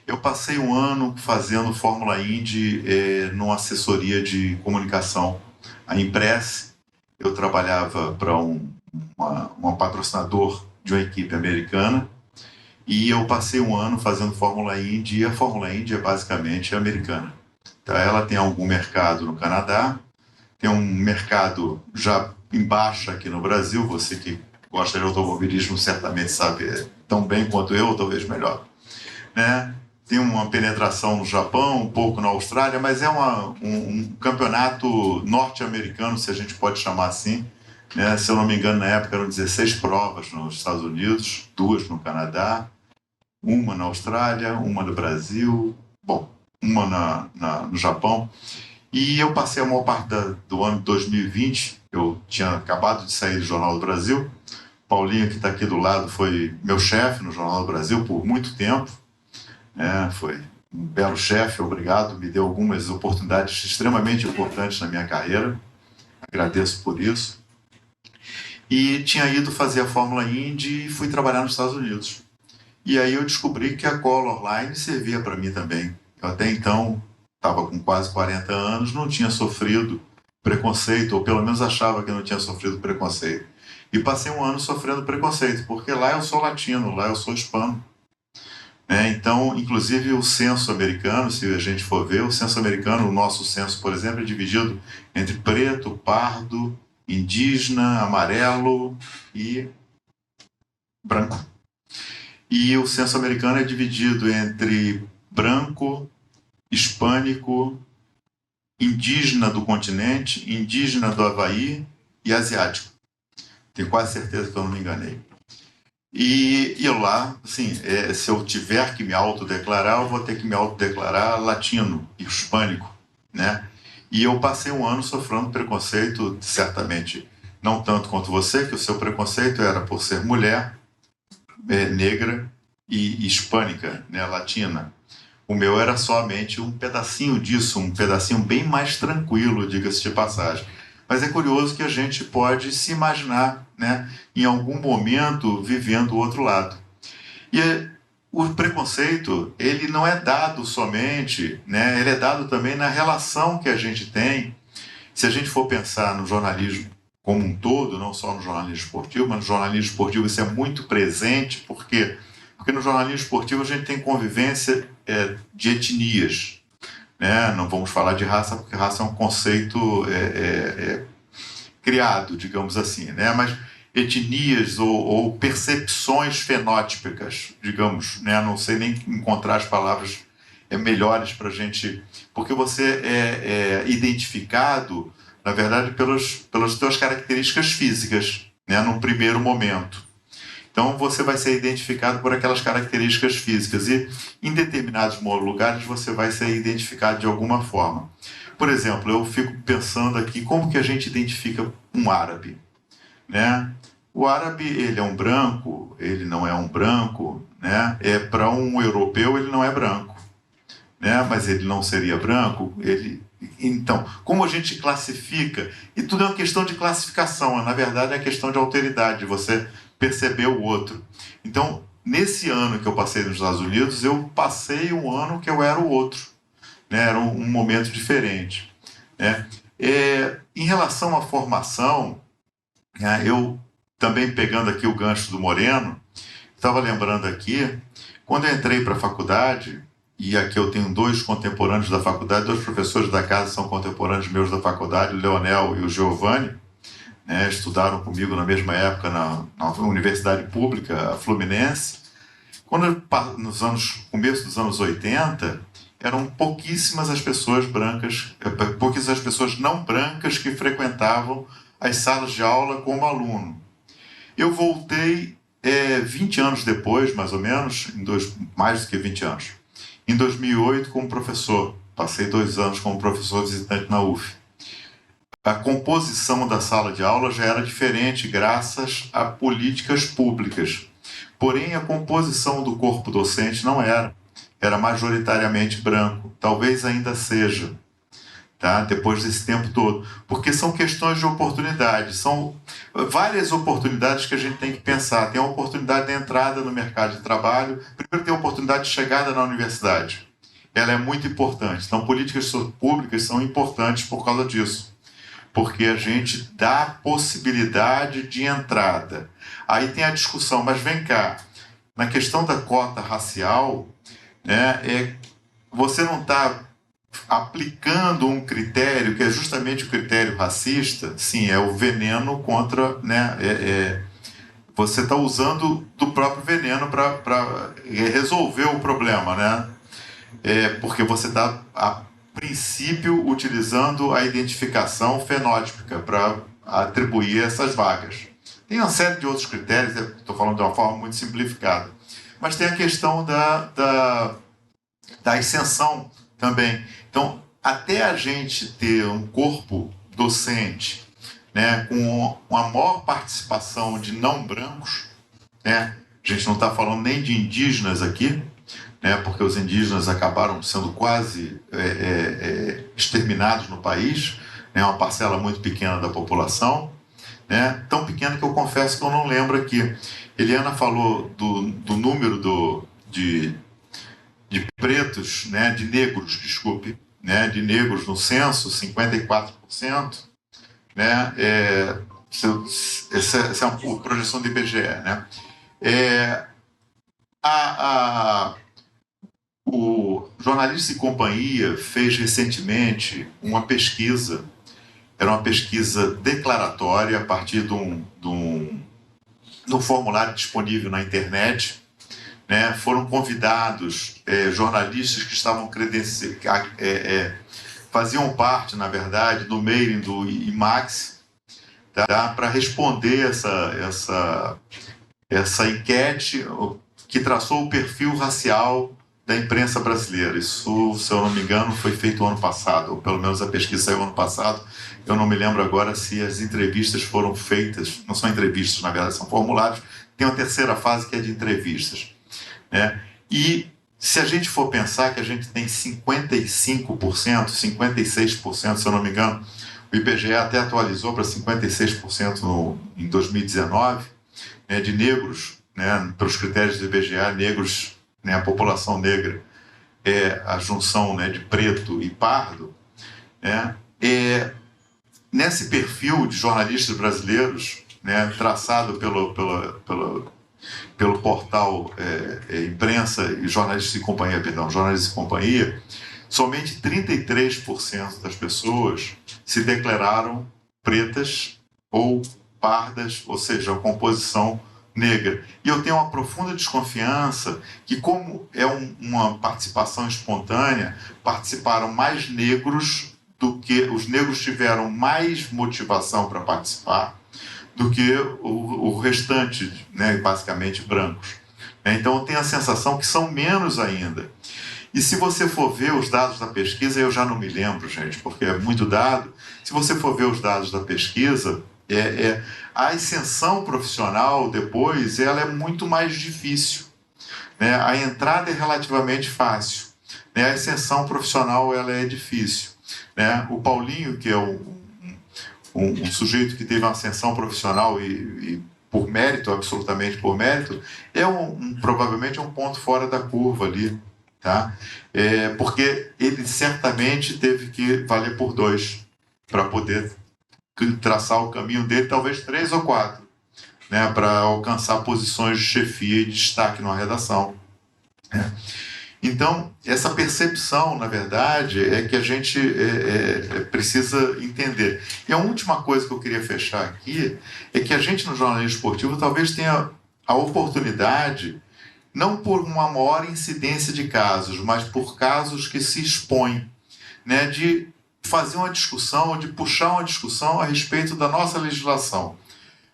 Eu passei um ano fazendo Fórmula Indy numa assessoria de comunicação, a Impress. Eu trabalhava para um patrocinador de uma equipe americana e eu passei um ano fazendo Fórmula Indy, e a Fórmula Indy é basicamente americana. Então, ela tem algum mercado no Canadá, tem um mercado já em baixa aqui no Brasil, você que gosta de automobilismo certamente sabe tão bem quanto eu, ou talvez melhor, né? Tem uma penetração no Japão, um pouco na Austrália, mas é um campeonato norte-americano, se a gente pode chamar assim, né? Se eu não me engano, na época eram 16 provas nos Estados Unidos, 2 no Canadá, uma na Austrália, uma no Brasil, uma no Japão. E eu passei a maior parte do ano de 2020, eu tinha acabado de sair do Jornal do Brasil. Paulinho, que está aqui do lado, foi meu chefe no Jornal do Brasil por muito tempo. Foi um belo chefe, obrigado, me deu algumas oportunidades extremamente importantes na minha carreira, agradeço por isso. E tinha ido fazer a Fórmula Indy e fui trabalhar nos Estados Unidos. E aí eu descobri que a Color Line servia para mim também. Eu até então estava com quase 40 anos, não tinha sofrido preconceito, ou pelo menos achava que não tinha sofrido preconceito. E passei um ano sofrendo preconceito, porque lá eu sou latino, lá eu sou hispano. Então, inclusive o censo americano, se a gente for ver, o censo americano, o nosso censo, por exemplo, é dividido entre preto, pardo, indígena, amarelo e branco. E o censo americano é dividido entre branco, hispânico, indígena do continente, indígena do Havaí e asiático. Tenho quase certeza que eu não me enganei. E eu lá, assim, se eu tiver que me autodeclarar, eu vou ter que me autodeclarar latino e hispânico, né? E eu passei um ano sofrendo preconceito, certamente, não tanto quanto você, que o seu preconceito era por ser mulher, negra e hispânica, né, latina. O meu era somente um pedacinho disso, um pedacinho bem mais tranquilo, diga-se de passagem. Mas é curioso que a gente pode se imaginar, né, em algum momento vivendo o outro lado. E o preconceito, ele não é dado somente, né, ele é dado também na relação que a gente tem. Se a gente for pensar no jornalismo como um todo, não só no jornalismo esportivo, mas no jornalismo esportivo isso é muito presente, porque no jornalismo esportivo a gente tem convivência de etnias, né? Não vamos falar de raça, porque raça é um conceito criado, digamos assim, né? Mas etnias ou percepções fenótipicas, digamos, né? Não sei nem encontrar as palavras melhores para a gente, porque você é identificado, na verdade, pelas suas características físicas, né? Num primeiro momento. Então, você vai ser identificado por aquelas características físicas e, em determinados lugares, você vai ser identificado de alguma forma. Por exemplo, eu fico pensando aqui, como que a gente identifica um árabe, né? O árabe, ele é um branco, ele não é um branco, né? Para um europeu, ele não é branco, né? Mas ele não seria branco, Então, como a gente classifica? E tudo é uma questão de classificação, na verdade é questão de alteridade, você perceber o outro. Então, nesse ano que eu passei nos Estados Unidos, eu passei um ano que eu era o outro, né? Era um momento diferente, né? Em relação à formação, né, eu também pegando aqui o gancho do Moreno, estava lembrando aqui, quando eu entrei para a faculdade, e aqui eu tenho dois contemporâneos da faculdade, dois professores da casa são contemporâneos meus da faculdade, o Leonel e o Giovanni, né, estudaram comigo na mesma época na Universidade Pública Fluminense. Quando começo dos anos 80, eram pouquíssimas as pessoas brancas, pouquíssimas as pessoas não brancas que frequentavam as salas de aula como aluno. Eu voltei 20 anos depois, mais ou menos, mais do que 20 anos, em 2008 como professor. Passei 2 anos como professor visitante na UF. A composição da sala de aula já era diferente graças a políticas públicas. Porém, a composição do corpo docente não era. Era majoritariamente branco. Talvez ainda seja, tá? Depois desse tempo todo. Porque são questões de oportunidade. São várias oportunidades que a gente tem que pensar. Tem a oportunidade de entrada no mercado de trabalho. Primeiro tem a oportunidade de chegada na universidade. Ela é muito importante. Então, políticas públicas são importantes por causa disso. Porque a gente dá possibilidade de entrada. Aí tem a discussão, mas vem cá, na questão da cota racial, né, você não está aplicando um critério que é justamente o critério racista, sim, é o veneno contra, né, você está usando do próprio veneno para resolver o problema, né? Porque você está princípio utilizando a identificação fenótipica para atribuir essas vagas. Tem uma série de outros critérios, estou falando de uma forma muito simplificada, mas tem a questão da ascensão também. Então, até a gente ter um corpo docente, né, com uma maior participação de não brancos, né, a gente não está falando nem de indígenas aqui, né, porque os indígenas acabaram sendo quase exterminados no país, né, uma parcela muito pequena da população, né, tão pequena que eu confesso que eu não lembro aqui. Eliana falou do número de pretos, né, de negros, desculpe, né, de negros no censo, 54%, né, essa é uma projeção do IBGE, né. O Jornalistas e Companhia fez recentemente uma pesquisa Era uma pesquisa declaratória a partir de um formulário disponível na internet, né? Foram convidados jornalistas que estavam faziam parte, na verdade, do mailing do IMAX, tá? Para responder essa enquete que traçou o perfil racial da imprensa brasileira. Isso, se eu não me engano, foi feito ano passado, ou pelo menos a pesquisa saiu ano passado. Eu não me lembro agora se as entrevistas foram feitas. Não são entrevistas, na verdade, são formulários. Tem uma terceira fase que é de entrevistas, né? E se a gente for pensar que a gente tem 55%, 56%, se eu não me engano, o IBGE até atualizou para 56% em 2019, né, de negros, né, pelos critérios do IBGE, negros, né, a população negra é a junção, né, de preto e pardo, né, nesse perfil de jornalistas brasileiros, né, traçado pelo portal Imprensa e Jornalistas e Companhia, Jornalistas e Companhia, somente 33% das pessoas se declararam pretas ou pardas, ou seja, a composição negra. E eu tenho uma profunda desconfiança que, como é uma participação espontânea, participaram mais negros do que os negros tiveram mais motivação para participar do que o restante, né, basicamente brancos. Então eu tenho a sensação que são menos ainda. E se você for ver os dados da pesquisa, eu já não me lembro, gente, porque é muito dado. Se você for ver os dados da pesquisa, a ascensão profissional depois ela é muito mais difícil, né? A entrada é relativamente fácil, né? A ascensão profissional ela é difícil, né? O Paulinho, que é um sujeito que teve uma ascensão profissional e por mérito, absolutamente por mérito, provavelmente é um ponto fora da curva ali, tá? Porque ele certamente teve que valer por 2 para poder traçar o caminho dele, talvez 3 ou 4, né, para alcançar posições de chefia e de destaque numa redação, né? Então, essa percepção, na verdade, é que a gente precisa entender. E a última coisa que eu queria fechar aqui é que a gente, no jornalismo esportivo, talvez tenha a oportunidade, não por uma maior incidência de casos, mas por casos que se expõem, né, de fazer uma discussão, de puxar uma discussão a respeito da nossa legislação.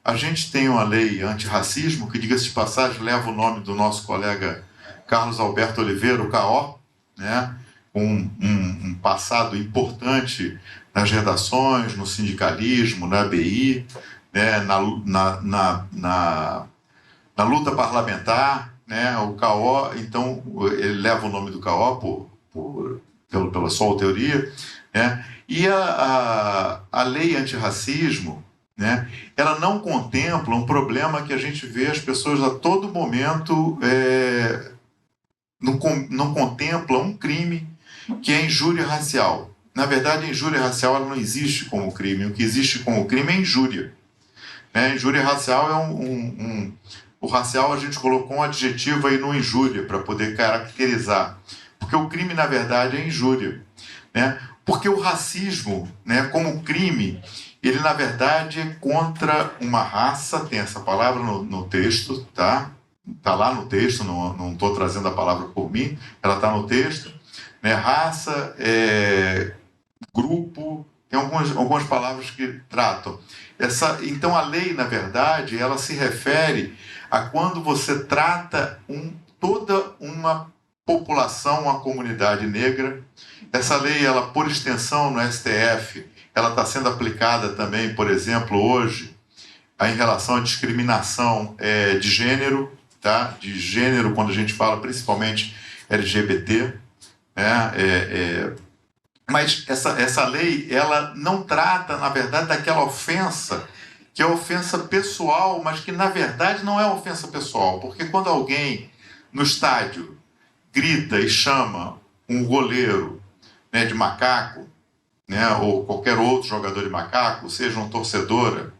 A gente tem uma lei antirracismo que, diga-se de passagem, leva o nome do nosso colega Carlos Alberto Oliveira, o K.O., né? Um passado importante nas redações, no sindicalismo, na ABI, né? na luta parlamentar, né? O K.O., então, ele leva o nome do K.O. pela sua autoria, né? E a lei antirracismo, né, ela não contempla um problema que a gente vê as pessoas a todo momento não contempla um crime que é a injúria racial. Na verdade, a injúria racial ela não existe como crime. O que existe como crime é injúria, né? Injúria racial o racial a gente colocou um adjetivo aí no injúria para poder caracterizar. Porque o crime, na verdade, é injúria, né? Porque o racismo, né, como crime, ele, na verdade, é contra uma raça, tem essa palavra no texto, tá? Está lá no texto, não estou trazendo a palavra por mim, ela está no texto, né? Raça, grupo, tem algumas palavras que tratam. Então, a lei, na verdade, ela se refere a quando você trata toda uma população, uma comunidade negra. Essa lei, ela, por extensão, no STF, ela está sendo aplicada também, por exemplo, hoje, em relação à discriminação de gênero, tá? De gênero, quando a gente fala principalmente LGBT, né? Mas essa lei, ela não trata, na verdade, daquela ofensa, que é ofensa pessoal, mas que, na verdade, não é ofensa pessoal. Porque quando alguém, no estádio, grita e chama um goleiro, né, de macaco, né, ou qualquer outro jogador de macaco, seja uma torcedora,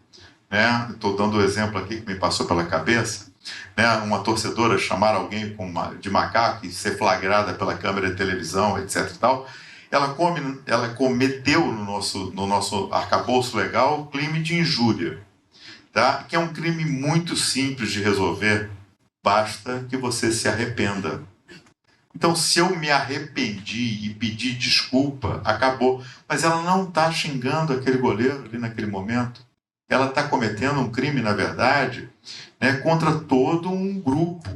né, estou dando o exemplo aqui que me passou pela cabeça, né, uma torcedora chamar alguém de macaco e ser flagrada pela câmera de televisão, etc. e tal, ela cometeu no nosso arcabouço legal crime de injúria, tá? Que é um crime muito simples de resolver, basta que você se arrependa. Então, se eu me arrependi e pedi desculpa, acabou. Mas ela não está xingando aquele goleiro ali naquele momento. Ela está cometendo um crime, na verdade, né, contra todo um grupo.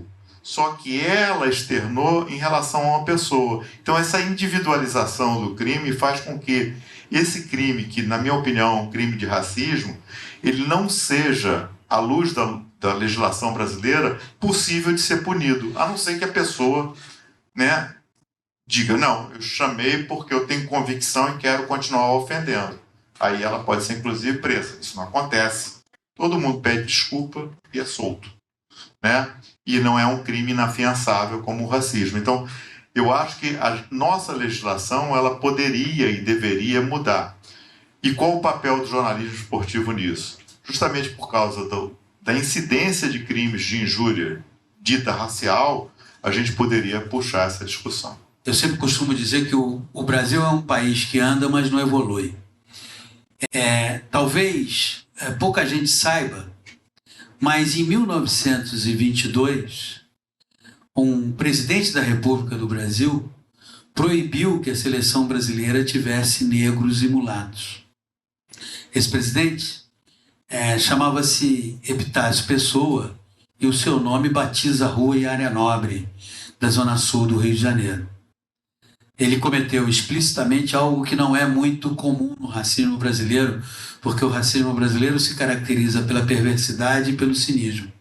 Só que ela externou em relação a uma pessoa. Então, essa individualização do crime faz com que esse crime, que, na minha opinião, é um crime de racismo, ele não seja, à luz da legislação brasileira, possível de ser punido, a não ser que a pessoa, né, diga, não, eu chamei porque eu tenho convicção e quero continuar ofendendo. Aí ela pode ser, inclusive, presa. Isso não acontece. Todo mundo pede desculpa e é solto, né? E não é um crime inafiançável como o racismo. Então, eu acho que a nossa legislação ela poderia e deveria mudar. E qual o papel do jornalismo esportivo nisso? Justamente por causa da incidência de crimes de injúria dita racial, a gente poderia puxar essa discussão. Eu sempre costumo dizer que o Brasil é um país que anda, mas não evolui. Talvez pouca gente saiba, mas em 1922, um presidente da República do Brasil proibiu que a seleção brasileira tivesse negros e mulatos. Esse presidente chamava-se Epitácio Pessoa e o seu nome batiza a rua e área nobre da Zona Sul do Rio de Janeiro. Ele cometeu explicitamente algo que não é muito comum no racismo brasileiro, porque o racismo brasileiro se caracteriza pela perversidade e pelo cinismo.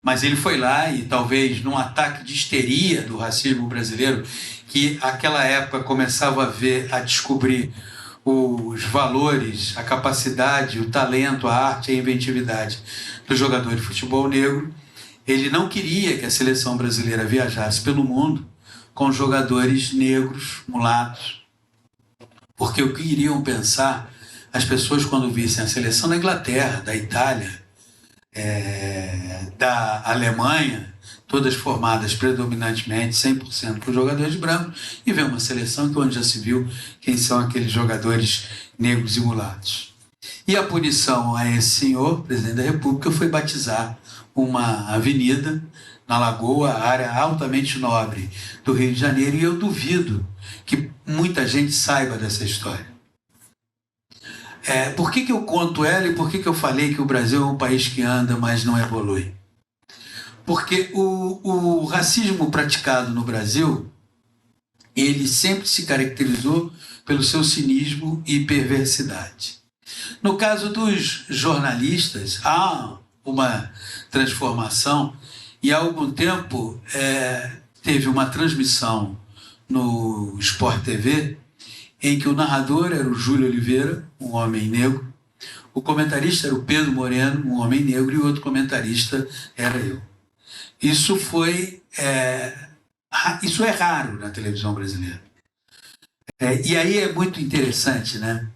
Mas ele foi lá e talvez num ataque de histeria do racismo brasileiro, que naquela época começava a descobrir os valores, a capacidade, o talento, a arte e a inventividade do jogador de futebol negro, ele não queria que a seleção brasileira viajasse pelo mundo com jogadores negros, mulatos, porque o que iriam pensar as pessoas quando vissem a seleção da Inglaterra, da Itália, da Alemanha, todas formadas predominantemente 100% por jogadores brancos, e ver uma seleção onde já se viu quem são aqueles jogadores negros e mulatos. E a punição a esse senhor, presidente da República, foi batizar uma avenida na Lagoa, área altamente nobre do Rio de Janeiro, e eu duvido que muita gente saiba dessa história. Por que eu conto ela e por que eu falei que o Brasil é um país que anda, mas não evolui? Porque o racismo praticado no Brasil, ele sempre se caracterizou pelo seu cinismo e perversidade. No caso dos jornalistas, há uma transformação. E há algum tempo teve uma transmissão no Sport TV em que o narrador era o Júlio Oliveira, um homem negro, o comentarista era o Pedro Moreno, um homem negro, e o outro comentarista era eu. Isso é raro na televisão brasileira. E aí é muito interessante, né?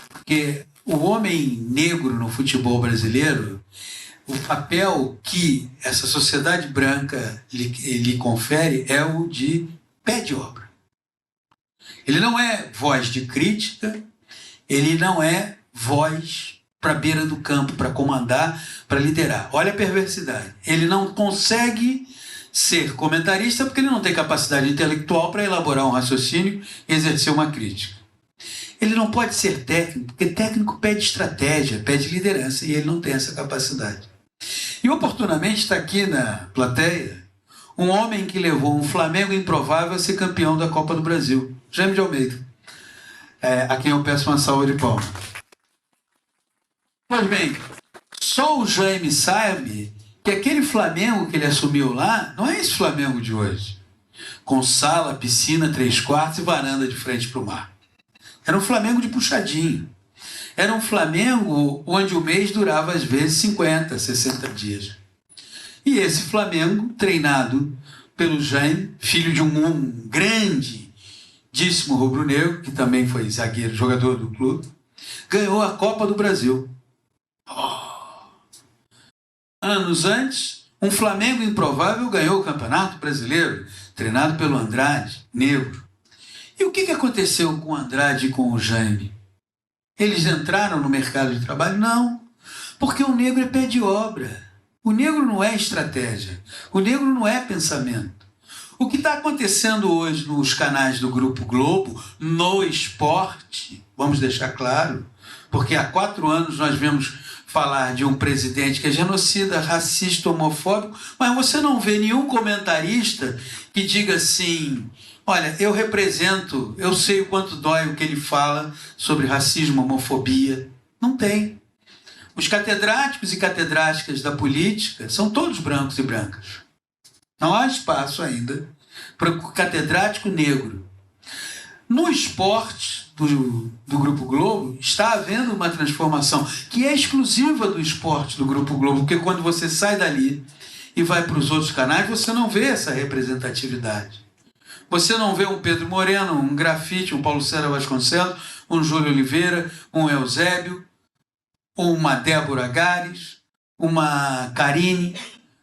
Porque o homem negro no futebol brasileiro, o papel que essa sociedade branca lhe confere é o de pé de obra. Ele não é voz de crítica, ele não é voz para a beira do campo, para comandar, para liderar. Olha a perversidade. Ele não consegue ser comentarista porque ele não tem capacidade intelectual para elaborar um raciocínio e exercer uma crítica. Ele não pode ser técnico, porque técnico pede estratégia, pede liderança, e ele não tem essa capacidade. E oportunamente está aqui na plateia um homem que levou um Flamengo improvável a ser campeão da Copa do Brasil, Jaime de Almeida, a quem eu peço uma salva de palmas. Pois bem, só o Jaime sabe que aquele Flamengo que ele assumiu lá não é esse Flamengo de hoje, com sala, piscina, 3 quartos e varanda de frente para o mar. Era um Flamengo de puxadinho. Era um Flamengo onde o mês durava, às vezes, 50, 60 dias. E esse Flamengo, treinado pelo Jaime, filho de um grandíssimo rubro-negro, que também foi zagueiro, jogador do clube, ganhou a Copa do Brasil. Anos antes, um Flamengo improvável ganhou o Campeonato Brasileiro, treinado pelo Andrade, negro. E o que aconteceu com o Andrade e com o Jaime? Eles entraram no mercado de trabalho? Não, porque o negro é pé de obra. O negro não é estratégia. O negro não é pensamento. O que está acontecendo hoje nos canais do Grupo Globo, no esporte, vamos deixar claro, porque há 4 anos nós vemos falar de um presidente que é genocida, racista, homofóbico, mas você não vê nenhum comentarista que diga assim: olha, eu represento, eu sei o quanto dói o que ele fala sobre racismo, homofobia. Não tem. Os catedráticos e catedráticas da política são todos brancos e brancas. Não há espaço ainda para o catedrático negro. No esporte do Grupo Globo está havendo uma transformação que é exclusiva do esporte do Grupo Globo, porque quando você sai dali e vai para os outros canais, você não vê essa representatividade. Você não vê um Pedro Moreno, um Grafite, um Paulo César Vasconcelos, um Júlio Oliveira, um Eusébio, uma Débora Gares, uma Karine.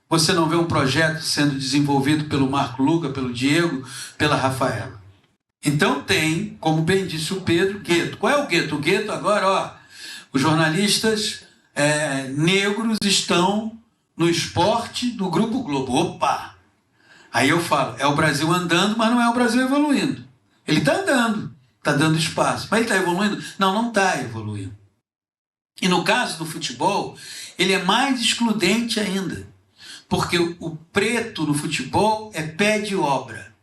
Você não vê um projeto sendo desenvolvido pelo Marco Luca, pelo Diego, pela Rafaela. Então tem, como bem disse o Pedro, gueto. Qual é o gueto? O gueto agora, os jornalistas negros estão no esporte do Grupo Globo. Opa! Aí eu falo, é o Brasil andando, mas não é o Brasil evoluindo. Ele está andando, está dando espaço. Mas ele está evoluindo? Não, não está evoluindo. E no caso do futebol, ele é mais excludente ainda. Porque o preto no futebol é pé de obra.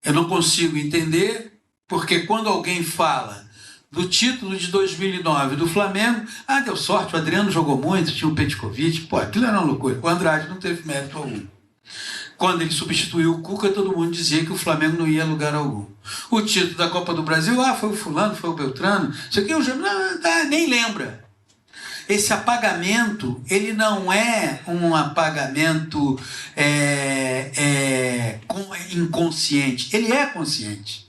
Eu não consigo entender, porque quando alguém fala do título de 2009 do Flamengo, deu sorte, o Adriano jogou muito, tinha o Petkovic, aquilo era uma loucura. O Andrade não teve mérito algum. Quando ele substituiu o Cuca, todo mundo dizia que o Flamengo não ia a lugar algum. O título da Copa do Brasil, foi o fulano, foi o Beltrano, isso aqui nem lembra. Esse apagamento, ele não é um apagamento inconsciente, ele é consciente,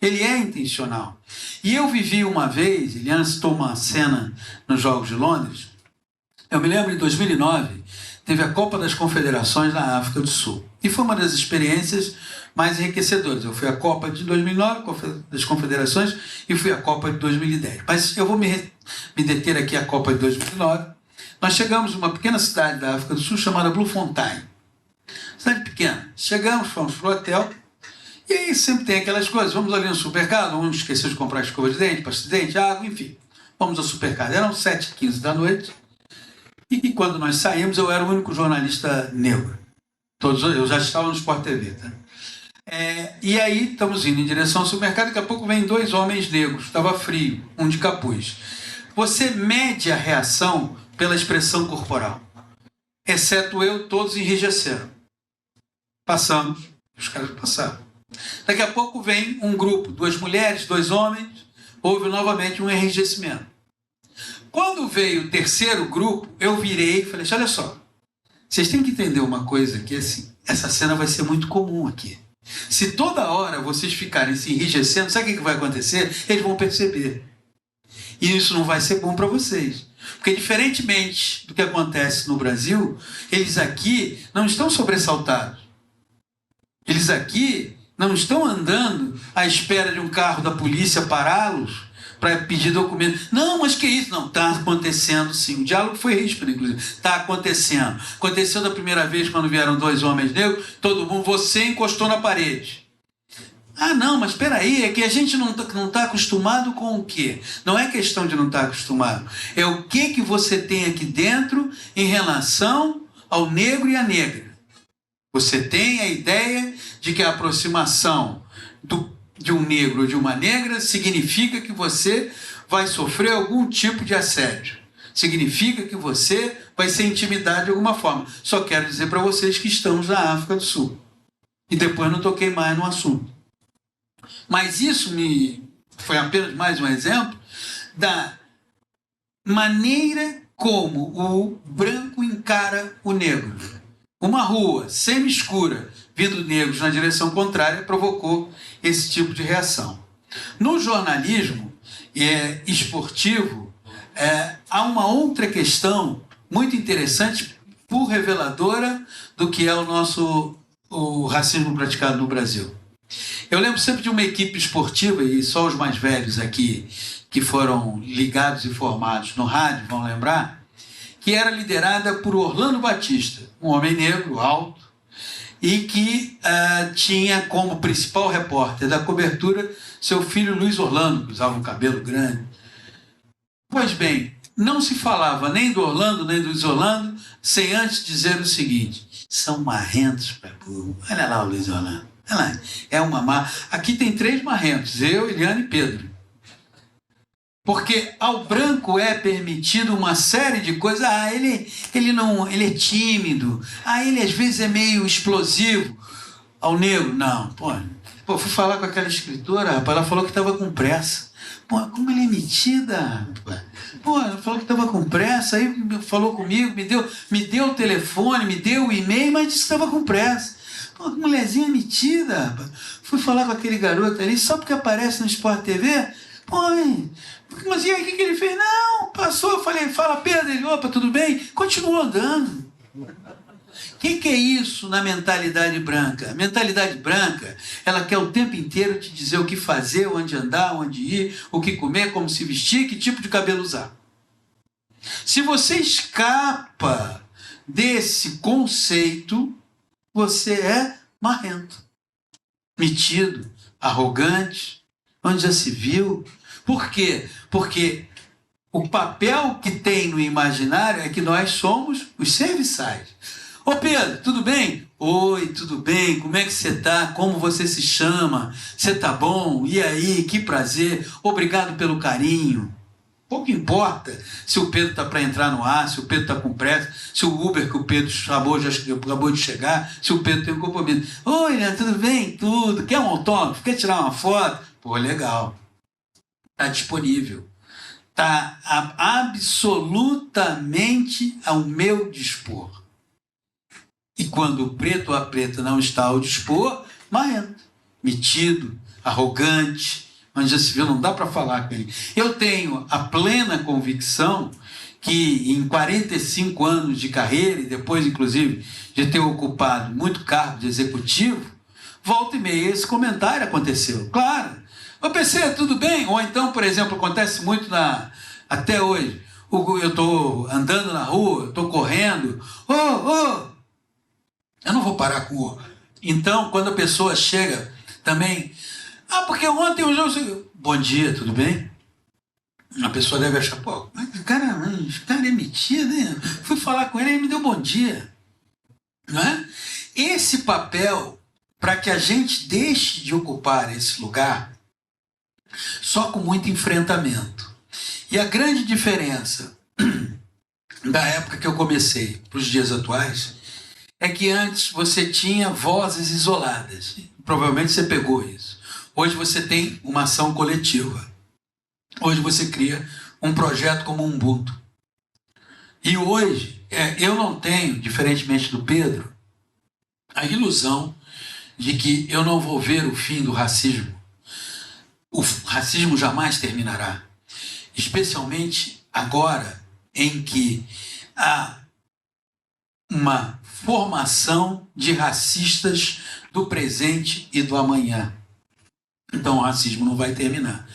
ele é intencional. E eu vivi uma vez, Eliana citou uma cena nos Jogos de Londres, eu me lembro em 2009, teve a Copa das Confederações na África do Sul, e foi uma das experiências mais enriquecedoras. Eu fui à Copa de 2009, das Confederações, e fui à Copa de 2010. Mas eu vou me deter aqui à Copa de 2009. Nós chegamos numa pequena cidade da África do Sul chamada Bloemfontein. Cidade pequena. Chegamos, fomos para o hotel, e aí sempre tem aquelas coisas. Vamos ali no supermercado, um esqueceu de comprar escova de dente, pasta de dente, água, enfim. Vamos ao supermercado. Eram 7h15 da noite, e quando nós saímos, eu era o único jornalista negro. Eu já estava no Sport TV, tá? E aí estamos indo em direção ao supermercado, daqui a pouco vem 2 homens negros, estava frio, um de capuz. Você mede a reação pela expressão corporal. Exceto eu, todos enrijeceram. Passamos, os caras passaram. Daqui a pouco vem um grupo, 2 mulheres, 2 homens, houve novamente um enrijecimento. Quando veio o terceiro grupo, eu virei e falei, olha só, vocês têm que entender uma coisa, que assim, essa cena vai ser muito comum aqui. Se toda hora vocês ficarem se enrijecendo, sabe o que vai acontecer? Eles vão perceber. E isso não vai ser bom para vocês. Porque, diferentemente do que acontece no Brasil, eles aqui não estão sobressaltados. Eles aqui não estão andando à espera de um carro da polícia pará-los para pedir documento. Não, mas que isso? Não, está acontecendo sim. O diálogo foi ríspido, inclusive. Está acontecendo. Aconteceu da primeira vez quando vieram 2 homens negros, todo mundo, você encostou na parede. Não, mas espera aí, é que a gente não está acostumado com o quê? Não é questão de não estar acostumado. É o que você tem aqui dentro em relação ao negro e à negra. Você tem a ideia de que a aproximação de um negro ou de uma negra significa que você vai sofrer algum tipo de assédio. Significa que você vai ser intimidado de alguma forma. Só quero dizer para vocês que estamos na África do Sul. E depois não toquei mais no assunto. Mas isso foi apenas mais um exemplo da maneira como o branco encara o negro. Uma rua semi-escura, vindo negros na direção contrária, provocou esse tipo de reação. No jornalismo esportivo, há uma outra questão muito interessante, por reveladora do que é o racismo praticado no Brasil. Eu lembro sempre de uma equipe esportiva, e só os mais velhos aqui, que foram ligados e formados no rádio, vão lembrar, que era liderada por Orlando Batista, um homem negro, alto, e que tinha como principal repórter da cobertura seu filho Luiz Orlando, que usava um cabelo grande. Pois bem, não se falava nem do Orlando, nem do Luiz Orlando, sem antes dizer o seguinte: são marrentos para burro. Olha lá o Luiz Orlando. Olha lá, é uma má. Aqui tem 3 marrentos, eu, Eliane e Pedro. Porque ao branco é permitido uma série de coisas. Ele é tímido. Ele às vezes é meio explosivo. Ao negro, não. Pô, fui falar com aquela escritora, rapaz, ela falou que estava com pressa. Pô, como ele é metida, rapaz. Pô, ela falou que estava com pressa, aí falou comigo, me deu o telefone, me deu o e-mail, mas disse que estava com pressa. Pô, que mulherzinha metida, rapaz. Fui falar com aquele garoto ali, só porque aparece no Sport TV. Pô, mas e aí, o que ele fez? Não, passou, eu falei, fala Pedro, ele, opa, tudo bem? Continuou andando. O que é isso na mentalidade branca? A mentalidade branca, ela quer o tempo inteiro te dizer o que fazer, onde andar, onde ir, o que comer, como se vestir, que tipo de cabelo usar. Se você escapa desse conceito, você é marrento, metido, arrogante, onde já se viu. Por quê? Porque o papel que tem no imaginário é que nós somos os serviçais. Ô Pedro, tudo bem? Oi, tudo bem? Como é que você está? Como você se chama? Você está bom? E aí? Que prazer. Obrigado pelo carinho. Pouco importa se o Pedro está para entrar no ar, se o Pedro está com pressa, se o Uber que o Pedro chamou já acabou de chegar, se o Pedro tem um compromisso. Oi, Leandro, tudo bem? Tudo. Quer um autógrafo? Quer tirar uma foto? Pô, legal. Está disponível. Está absolutamente ao meu dispor. E quando o preto ou a preta não está ao dispor, marrento, metido, arrogante, onde já se viu, não dá para falar com ele. Eu tenho a plena convicção que em 45 anos de carreira, e depois, inclusive, de ter ocupado muito cargo de executivo, volta e meia esse comentário aconteceu. Claro. Ô PC, tudo bem? Ou então, por exemplo, acontece muito até hoje. Eu estou andando na rua, estou correndo. Eu não vou parar com o... Então, quando a pessoa chega também... porque ontem eu já... Bom dia, tudo bem? A pessoa deve achar, pô, esse cara é metido, hein? Fui falar com ele, ele me deu bom dia. Não é? Esse papel, para que a gente deixe de ocupar esse lugar, só com muito enfrentamento. E a grande diferença da época que eu comecei para os dias atuais é que antes você tinha vozes isoladas. Provavelmente você pegou isso. Hoje você tem uma ação coletiva. Hoje você cria um projeto como o Ubuntu. E hoje eu não tenho, diferentemente do Pedro, a ilusão de que eu não vou ver o fim do racismo. O racismo jamais terminará. Especialmente agora em que há uma formação de racistas do presente e do amanhã. Então o racismo não vai terminar.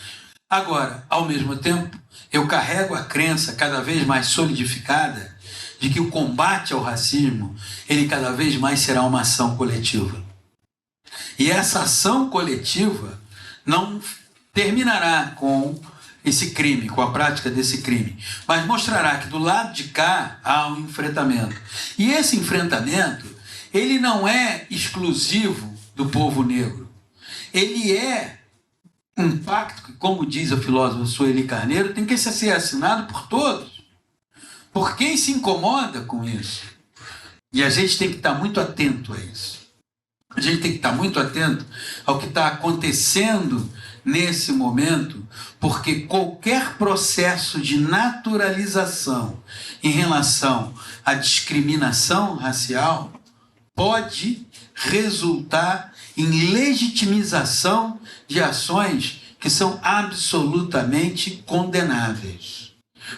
Agora, ao mesmo tempo, eu carrego a crença cada vez mais solidificada de que o combate ao racismo, ele cada vez mais será uma ação coletiva. E essa ação coletiva não terminará com esse crime, com a prática desse crime, mas mostrará que do lado de cá há um enfrentamento. E esse enfrentamento, ele não é exclusivo do povo negro. Ele é um pacto que, como diz a filósofa Sueli Carneiro, tem que ser assinado por todos. Por quem se incomoda com isso. E a gente tem que estar muito atento a isso. A gente tem que estar muito atento ao que está acontecendo nesse momento, porque qualquer processo de naturalização em relação à discriminação racial pode resultar em legitimização de ações que são absolutamente condenáveis.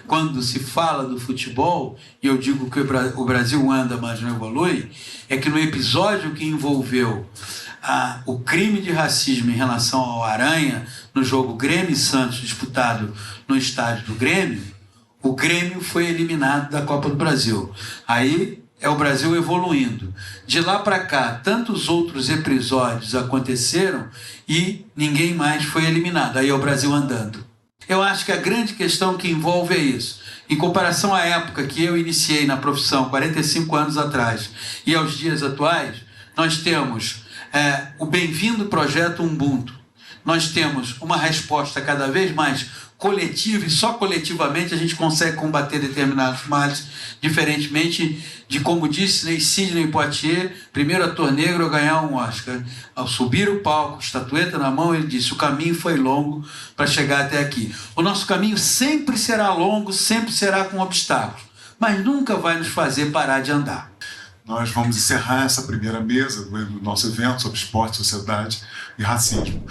Quando se fala do futebol, e eu digo que o Brasil anda, mas não evolui, é que no episódio que envolveu o crime de racismo em relação ao Aranha no jogo Grêmio e Santos disputado no estádio do Grêmio, o Grêmio foi eliminado da Copa do Brasil. Aí é o Brasil evoluindo. De lá para cá, tantos outros episódios aconteceram e ninguém mais foi eliminado. Aí é o Brasil andando. Eu acho que a grande questão que envolve é isso. Em comparação à época que eu iniciei na profissão, 45 anos atrás, e aos dias atuais, nós temos o bem-vindo projeto Ubuntu. Nós temos uma resposta cada vez mais coletiva, e só coletivamente a gente consegue combater determinados males, diferentemente de, como disse Sidney Poitier, primeiro ator negro a ganhar um Oscar. Ao subir o palco, estatueta na mão, ele disse: o caminho foi longo para chegar até aqui. O nosso caminho sempre será longo, sempre será com obstáculos, mas nunca vai nos fazer parar de andar. Nós vamos encerrar essa primeira mesa do nosso evento sobre esporte, sociedade e racismo.